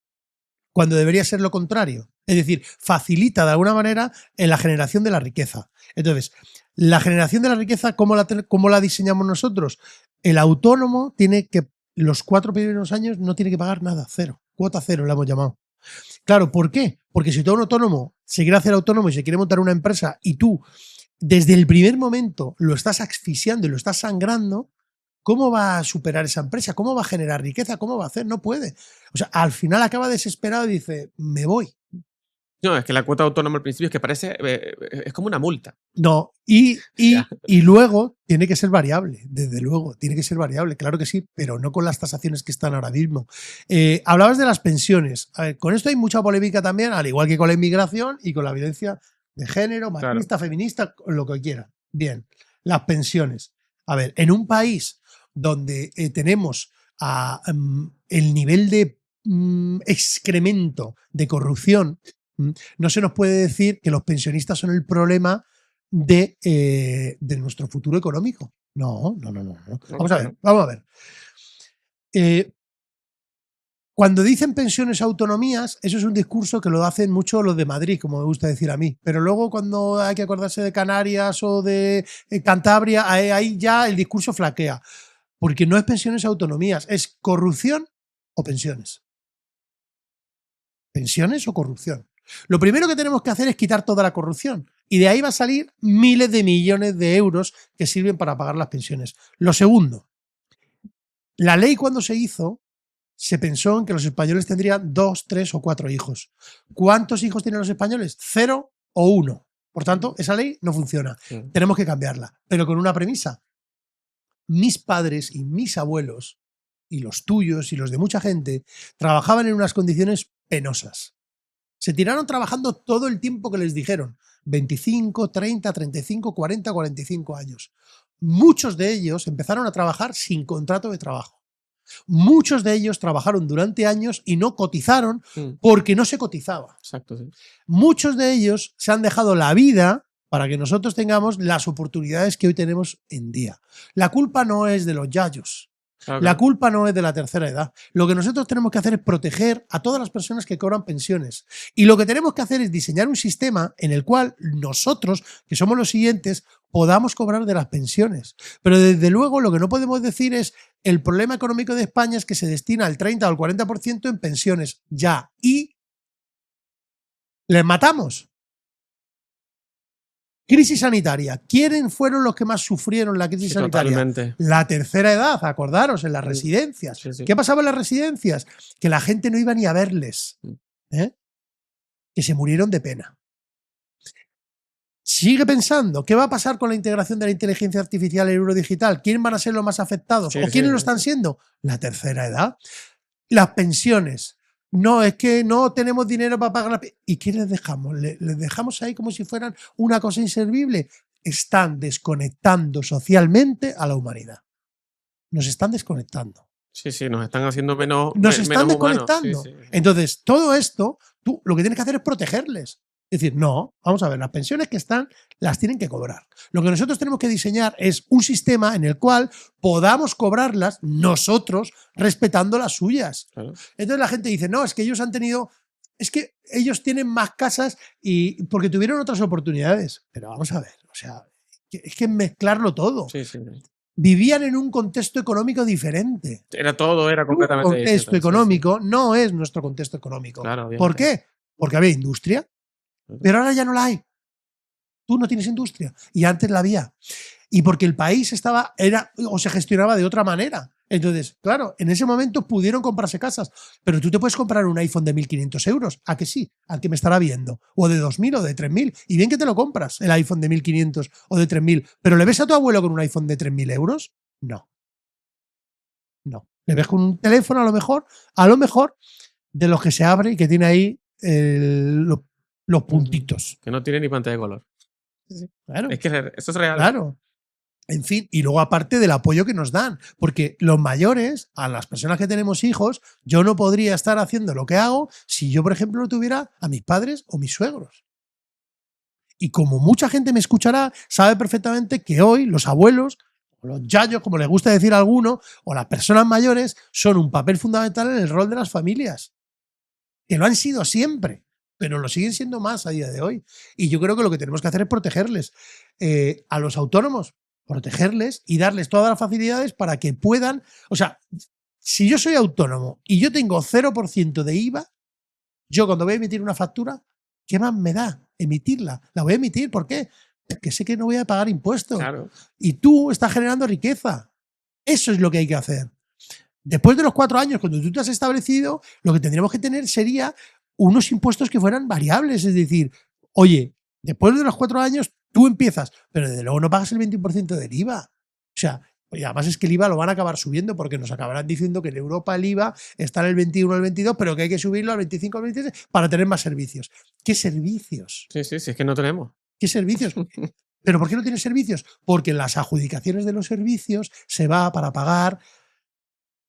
cuando debería ser lo contrario. Es decir, facilita de alguna manera en la generación de la riqueza. Entonces, la generación de la riqueza, ¿cómo la diseñamos nosotros? El autónomo tiene que, los 4 primeros años no tiene que pagar nada, cero. Cuota cero la hemos llamado. Claro, ¿por qué? Porque si todo un autónomo se quiere hacer autónomo y se quiere montar una empresa y tú desde el primer momento lo estás asfixiando y lo estás sangrando, ¿cómo va a superar esa empresa? ¿Cómo va a generar riqueza? ¿Cómo va a hacer? No puede. O sea, al final acaba desesperado y dice, me voy. No, es que la cuota autónoma al principio es que parece, es como una multa. No, y luego tiene que ser variable, desde luego, tiene que ser variable, claro que sí, pero no con las tasaciones que están ahora mismo. Hablabas de las pensiones. A ver, con esto hay mucha polémica también, al igual que con la inmigración y con la violencia de género, machista, feminista, lo que quiera. Bien, las pensiones. A ver, en un país donde tenemos el nivel de excremento de corrupción, no se nos puede decir que los pensionistas son el problema de nuestro futuro económico. No. Vamos a ver. Cuando dicen pensiones autonomías, eso es un discurso que lo hacen mucho los de Madrid, como me gusta decir a mí. Pero luego cuando hay que acordarse de Canarias o de Cantabria, ahí ya el discurso flaquea. Porque no es pensiones autonomías, es corrupción o pensiones. Pensiones o corrupción. Lo primero que tenemos que hacer es quitar toda la corrupción y de ahí va a salir miles de millones de euros que sirven para pagar las pensiones. Lo segundo, la ley cuando se hizo se pensó en que los españoles tendrían 2, 3 o 4 hijos. ¿Cuántos hijos tienen los españoles? 0 o 1. Por tanto, esa ley no funciona. Sí. Tenemos que cambiarla, pero con una premisa. Mis padres y mis abuelos, y los tuyos y los de mucha gente, trabajaban en unas condiciones penosas. Se tiraron trabajando todo el tiempo que les dijeron, 25, 30, 35, 40, 45 años. Muchos de ellos empezaron a trabajar sin contrato de trabajo. Muchos de ellos trabajaron durante años y no cotizaron porque no se cotizaba. Exacto, sí. Muchos de ellos se han dejado la vida para que nosotros tengamos las oportunidades que hoy tenemos en día. La culpa no es de los yayos. Claro. La culpa no es de la tercera edad. Lo que nosotros tenemos que hacer es proteger a todas las personas que cobran pensiones. Y lo que tenemos que hacer es diseñar un sistema en el cual nosotros, que somos los siguientes, podamos cobrar de las pensiones. Pero desde luego lo que no podemos decir es el problema económico de España es que se destina el 30 o el 40% en pensiones ya. Y les matamos. Crisis sanitaria. ¿Quiénes fueron los que más sufrieron la crisis sanitaria? Totalmente. La tercera edad, acordaros, en las residencias. Sí. ¿Qué pasaba en las residencias? Que la gente no iba ni a verles. Que se murieron de pena. Sigue pensando, ¿qué va a pasar con la integración de la inteligencia artificial y el euro digital? ¿Quiénes van a ser los más afectados? ¿O quiénes lo están siendo? La tercera edad. Las pensiones. No, es que no tenemos dinero para pagar la pensión. ¿Y qué les dejamos? ¿Les dejamos ahí como si fueran una cosa inservible? Están desconectando socialmente a la humanidad. Nos están desconectando. Sí, nos están haciendo menos. Nos están desconectando. Sí. Entonces, todo esto, tú lo que tienes que hacer es protegerles. Es decir, no, vamos a ver, las pensiones que están las tienen que cobrar. Lo que nosotros tenemos que diseñar es un sistema en el cual podamos cobrarlas nosotros respetando las suyas. Claro. Entonces la gente dice, no, es que ellos han tenido, es que ellos tienen más casas y porque tuvieron otras oportunidades. Pero vamos a ver, o sea, es que mezclarlo todo. Sí. Vivían en un contexto económico diferente. Era completamente diferente. El contexto económico no es nuestro contexto económico. Claro, ¿por qué? Porque había industria. Pero ahora ya no la hay. Tú no tienes industria. Y antes la había. Y porque el país se gestionaba de otra manera. Entonces, claro, en ese momento pudieron comprarse casas. Pero tú te puedes comprar un iPhone de 1.500 euros. ¿A que sí? Al que me estará viendo. O de 2.000 o de 3.000. Y bien que te lo compras, el iPhone de 1.500 o de 3.000. ¿Pero le ves a tu abuelo con un iPhone de 3.000 euros? No. Le ves con un teléfono a lo mejor, de los que se abre y que tiene ahí los puntitos. Que no tiene ni pantalla de color. Sí, claro. Es que eso es real. Claro. En fin, y luego aparte del apoyo que nos dan, porque los mayores, a las personas que tenemos hijos, yo no podría estar haciendo lo que hago si yo, por ejemplo, no tuviera a mis padres o mis suegros. Y como mucha gente me escuchará, sabe perfectamente que hoy los abuelos, o los yayos, como les gusta decir a alguno, o las personas mayores, son un papel fundamental en el rol de las familias. Que lo han sido siempre. Pero lo siguen siendo más a día de hoy. Y yo creo que lo que tenemos que hacer es protegerles. A los autónomos, protegerles y darles todas las facilidades para que puedan. O sea, si yo soy autónomo y yo tengo 0% de IVA, yo cuando voy a emitir una factura, ¿qué más me da emitirla? La voy a emitir, ¿por qué? Porque sé que no voy a pagar impuestos. Claro. Y tú estás generando riqueza. Eso es lo que hay que hacer. Después de los 4 años, cuando tú te has establecido, lo que tendríamos que tener sería unos impuestos que fueran variables. Es decir, oye, después de los 4 años tú empiezas, pero desde luego no pagas el 20% del IVA. O sea, y además es que el IVA lo van a acabar subiendo porque nos acabarán diciendo que en Europa el IVA está en el 21 o el 22, pero que hay que subirlo al 25 o al 26 para tener más servicios. ¿Qué servicios? Sí, es que no tenemos. ¿Qué servicios? ¿Pero por qué no tienes servicios? Porque en las adjudicaciones de los servicios se va para pagar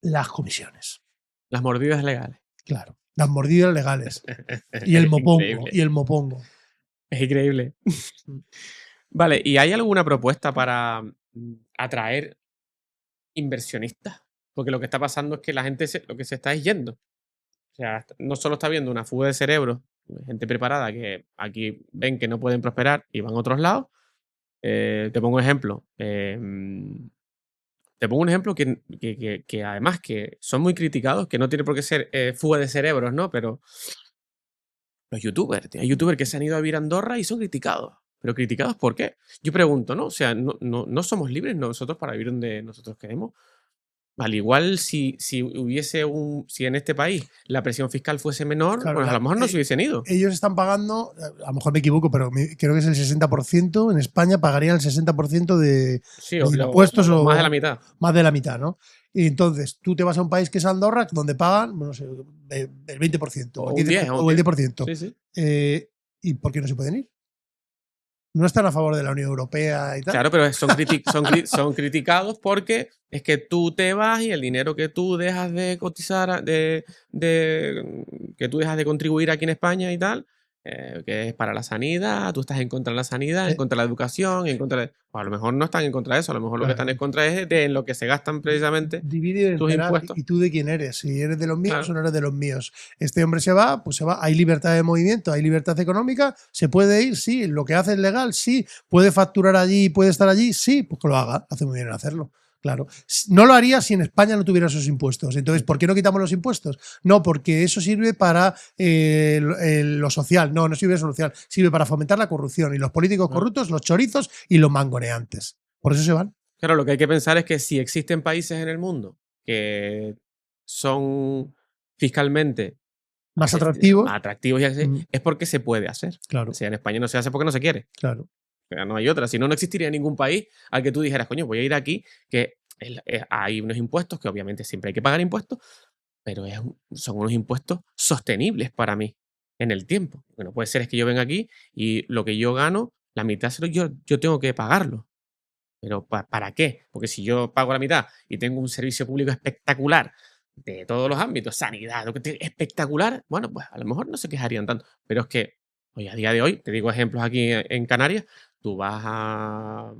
las comisiones. Las mordidas legales. Claro, las mordidas legales. Y el mopongo. Increíble. Y el mopongo. Es increíble. Vale, ¿y hay alguna propuesta para atraer inversionistas? Porque lo que está pasando es que la gente lo que se está es yendo. O sea, no solo está viendo una fuga de cerebros, gente preparada que aquí ven que no pueden prosperar y van a otros lados. Te pongo un ejemplo. Te pongo un ejemplo que además que son muy criticados, que no tiene por qué ser fuga de cerebros, ¿no? Pero los youtubers, hay youtubers que se han ido a vivir a Andorra y son criticados. ¿Pero criticados por qué? Yo pregunto, ¿no? O sea, no somos libres nosotros para vivir donde nosotros queremos. Al igual si en este país la presión fiscal fuese menor, Claro, pues a lo mejor no se hubiesen ido. Ellos están pagando, a lo mejor me equivoco, pero creo que es el 60%. En España pagarían el 60% de impuestos o más de la mitad. Más de la mitad, ¿no? Y entonces tú te vas a un país que es Andorra, donde pagan, no sé, el 20%. O Aquí un 10, o el 10%. Sí, sí. ¿Y por qué no se pueden ir? No están a favor de la Unión Europea y tal. Claro, pero son criticados porque es que tú te vas y el dinero que tú dejas de cotizar, que tú dejas de contribuir aquí en España y tal, que es para la sanidad, tú estás en contra de la sanidad, en contra de la educación, en contra de... Pues a lo mejor no están en contra de eso, a lo mejor lo que están en contra es de en lo que se gastan precisamente Divide tus impuestos. ¿Y tú de quién eres? Si eres de los míos Claro. o no eres de los míos. Este hombre se va, pues se va. Hay libertad de movimiento, hay libertad económica, se puede ir, sí. Lo que hace es legal, sí. Puede facturar allí, puede estar allí, sí. Pues que lo haga, hace muy bien en hacerlo. Claro. No lo haría si en España no tuviera esos impuestos. Entonces, ¿por qué no quitamos los impuestos? No, porque eso sirve para lo social. No sirve para lo social. Sirve para fomentar la corrupción. Y los políticos corruptos, los chorizos y los mangoneantes. Por eso se van. Claro, lo que hay que pensar es que si existen países en el mundo que son fiscalmente más atractivos, y así, es porque se puede hacer. Claro. O sea, en España no se hace porque no se quiere. Claro. O sea, no hay otra. Si no, no existiría ningún país al que tú dijeras, coño, voy a ir aquí, que hay unos impuestos que obviamente siempre hay que pagar impuestos, pero son unos impuestos sostenibles para mí en el tiempo. Lo que no puede ser es que yo venga aquí y lo que yo gano, la mitad yo tengo que pagarlo. Pero ¿para qué? Porque si yo pago la mitad y tengo un servicio público espectacular de todos los ámbitos, sanidad, espectacular, bueno, pues a lo mejor no se quejarían tanto. Pero es que hoy, a día de hoy, te digo ejemplos aquí en Canarias, tú vas a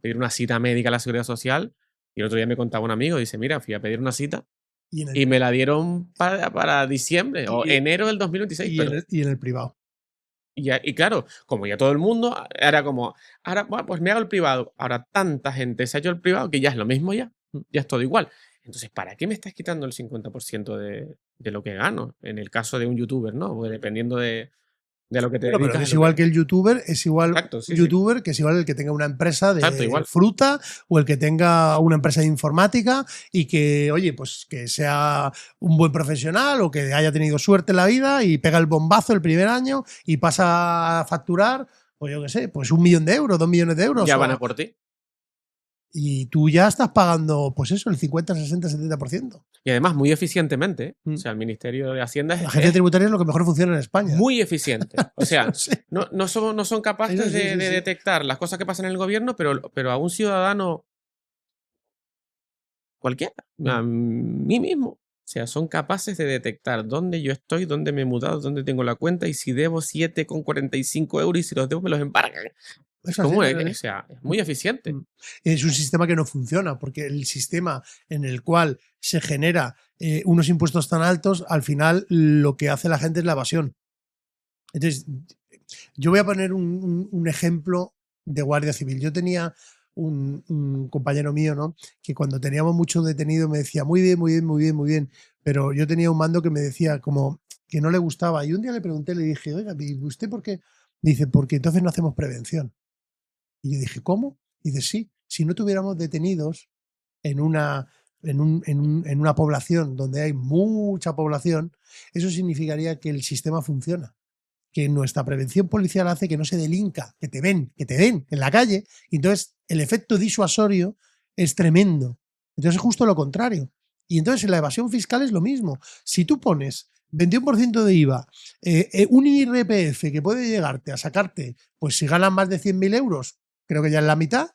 pedir una cita médica a la Seguridad Social y el otro día me contaba un amigo, dice, mira, fui a pedir una cita y me la dieron para diciembre o enero del 2026. Y en el privado. Y claro, como ya todo el mundo, era como, ahora, bueno, pues me hago el privado. Ahora tanta gente se ha hecho el privado que ya es lo mismo ya es todo igual. Entonces, ¿para qué me estás quitando el 50% de lo que gano? En el caso de un youtuber, ¿no? Pues dependiendo de lo que te dedicas. Pero es igual que el youtuber, es igual que es igual el que tenga una empresa de fruta o el que tenga una empresa de informática y que, oye, pues que sea un buen profesional o que haya tenido suerte en la vida y pega el bombazo el primer año y pasa a facturar, pues yo qué sé, pues 1 millón de euros, 2 millones de euros. Ya van a por ti. Y tú ya estás pagando, pues eso, el 50, 60, 70%. Y además muy eficientemente. O sea, el Ministerio de Hacienda la agencia tributaria es lo que mejor funciona en España. Muy eficiente. O sea, no son capaces de detectar las cosas que pasan en el gobierno, pero a un ciudadano cualquiera, a mí mismo. O sea, son capaces de detectar dónde yo estoy, dónde me he mudado, dónde tengo la cuenta y si debo 7,45 euros y si los debo me los embargan. O sea, es muy eficiente. Es un sistema que no funciona, porque el sistema en el cual se genera unos impuestos tan altos, al final lo que hace la gente es la evasión. Entonces, yo voy a poner un ejemplo de Guardia Civil. Yo tenía un compañero mío, ¿no?, que cuando teníamos muchos detenidos me decía, muy bien, muy bien, muy bien, muy bien, pero yo tenía un mando que me decía como que no le gustaba. Y un día le pregunté, le dije, oiga, ¿y usted por qué? Dice, porque entonces no hacemos prevención. Y yo dije, ¿cómo? Y dice, sí, si no tuviéramos detenidos en una en una población donde hay mucha población, eso significaría que el sistema funciona. Que nuestra prevención policial hace que no se delinca, que te den en la calle, y entonces el efecto disuasorio es tremendo. Entonces es justo lo contrario. Y entonces en la evasión fiscal es lo mismo. Si tú pones 21% de IVA, un IRPF que puede llegarte a sacarte, pues si ganan más de 100.000 euros, creo que ya es la mitad,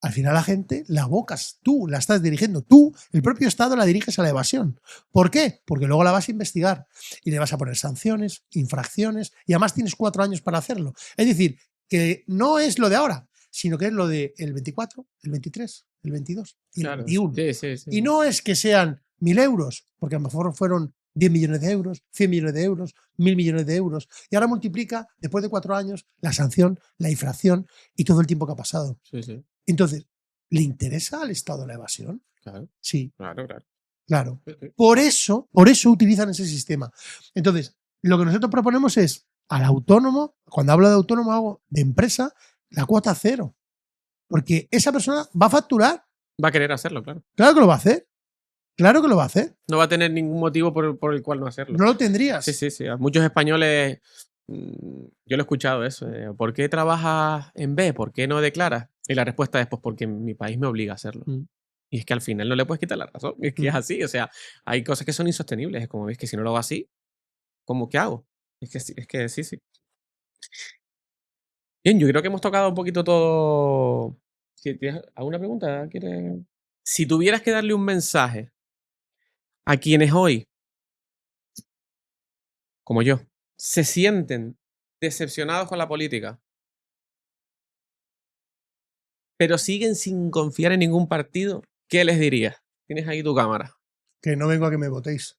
al final la gente la abocas, tú la estás dirigiendo, tú, el propio Estado, la diriges a la evasión. ¿Por qué? Porque luego la vas a investigar y le vas a poner sanciones, infracciones, y además tienes 4 años para hacerlo. Es decir, que no es lo de ahora, sino que es lo del 24, el 23, el 22 y el 21. Sí. Y no es que sean 1.000 euros, porque a lo mejor fueron 10 millones de euros, 100 millones de euros, 1.000 millones de euros. Y ahora multiplica, después de 4 años, la sanción, la infracción y todo el tiempo que ha pasado. Sí. Entonces, ¿le interesa al Estado la evasión? Claro. Sí. Claro. Por eso utilizan ese sistema. Entonces, lo que nosotros proponemos es al autónomo, cuando hablo de autónomo hago de empresa, la cuota cero. Porque esa persona va a facturar. Va a querer hacerlo, claro. Claro que lo va a hacer. Claro que lo va a hacer. No va a tener ningún motivo por el cual no hacerlo. No lo tendrías. Sí. A muchos españoles, yo lo he escuchado eso. ¿Por qué trabajas en B? ¿Por qué no declaras? Y la respuesta es, pues porque mi país me obliga a hacerlo. Y es que al final no le puedes quitar la razón. Es que es así. O sea, hay cosas que son insostenibles. Es como, ves que si no lo hago así, ¿cómo qué hago? Es que sí. Bien, yo creo que hemos tocado un poquito todo. ¿Tienes alguna pregunta? ¿Quieres? Si tuvieras que darle un mensaje a quienes hoy, como yo, se sienten decepcionados con la política, pero siguen sin confiar en ningún partido, ¿qué les dirías? Tienes ahí tu cámara. Que no vengo a que me votéis.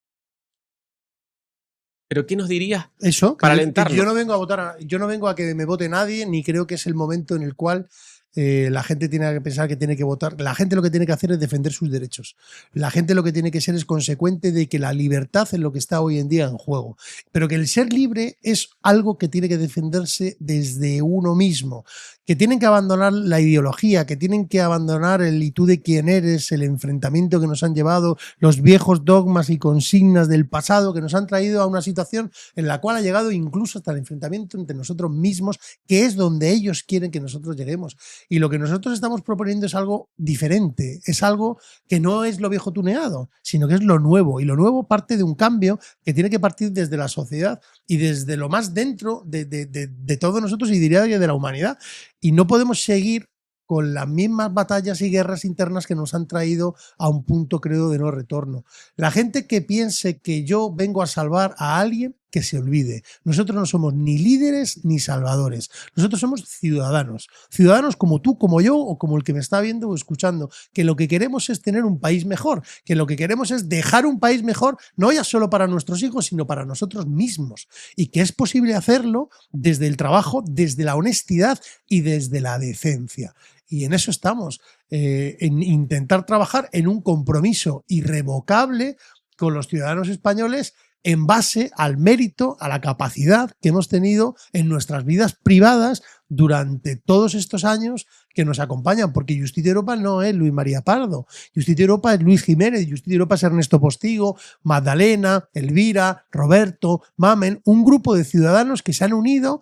¿Pero qué nos dirías eso, para alentarnos? Yo no vengo a votar, yo no vengo a que me vote nadie, ni creo que es el momento en el cual la gente tiene que pensar que tiene que votar. La gente lo que tiene que hacer es defender sus derechos. La gente lo que tiene que ser es consecuente de que la libertad es lo que está hoy en día en juego. Pero que el ser libre es algo que tiene que defenderse desde uno mismo. Que tienen que abandonar la ideología, que tienen que abandonar el y tú de quién eres, el enfrentamiento que nos han llevado, los viejos dogmas y consignas del pasado que nos han traído a una situación en la cual ha llegado incluso hasta el enfrentamiento entre nosotros mismos, que es donde ellos quieren que nosotros lleguemos. Y lo que nosotros estamos proponiendo es algo diferente, es algo que no es lo viejo tuneado, sino que es lo nuevo. Y lo nuevo parte de un cambio que tiene que partir desde la sociedad y desde lo más dentro de todos nosotros y diría de la humanidad. Y no podemos seguir con las mismas batallas y guerras internas que nos han traído a un punto, creo, de no retorno. La gente que piense que yo vengo a salvar a alguien, que se olvide. Nosotros no somos ni líderes ni salvadores. Nosotros somos ciudadanos. Ciudadanos como tú, como yo o como el que me está viendo o escuchando. Que lo que queremos es tener un país mejor. Que lo que queremos es dejar un país mejor, no ya solo para nuestros hijos, sino para nosotros mismos. Y que es posible hacerlo desde el trabajo, desde la honestidad y desde la decencia. Y en eso estamos, en intentar trabajar en un compromiso irrevocable con los ciudadanos españoles en base al mérito, a la capacidad que hemos tenido en nuestras vidas privadas durante todos estos años que nos acompañan, porque Justicia Europa no es Luis María Pardo, Justicia Europa es Luis Jiménez, Justicia Europa es Ernesto Postigo, Magdalena, Elvira, Roberto, Mamen, un grupo de ciudadanos que se han unido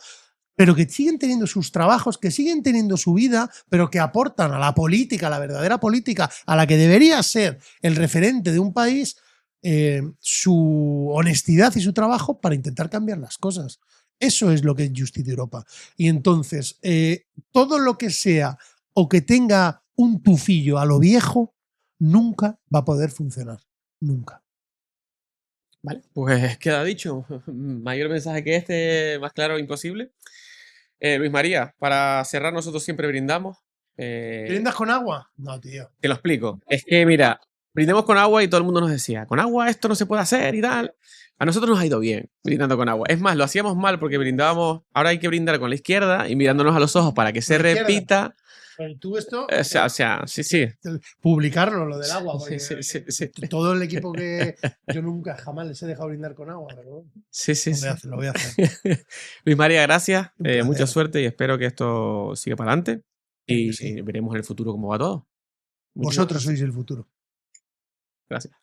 pero que siguen teniendo sus trabajos, que siguen teniendo su vida, pero que aportan a la política, a la verdadera política, a la que debería ser el referente de un país, su honestidad y su trabajo para intentar cambiar las cosas. Eso es lo que es Justicia Europa. Y entonces, todo lo que sea o que tenga un tufillo a lo viejo, nunca va a poder funcionar. Nunca. Vale, pues queda dicho. Mayor mensaje que este, más claro imposible. Luis María, para cerrar nosotros siempre brindamos. ¿Brindas con agua? No, tío. Te lo explico. Es que, mira, brindemos con agua y todo el mundo nos decía, con agua esto no se puede hacer y tal. A nosotros nos ha ido bien brindando con agua. Es más, lo hacíamos mal porque brindábamos, ahora hay que brindar con la izquierda y mirándonos a los ojos para que se repita. ¿Tú esto? O sea, sí. Publicarlo, lo del agua. Porque Sí. todo el equipo que yo nunca, jamás les he dejado brindar con agua. Pero Sí. Lo voy a hacer. Luis María, gracias. Mucha suerte y espero que esto siga para adelante. Y Sí. veremos en el futuro cómo va todo. Vosotros sois el futuro. Gracias.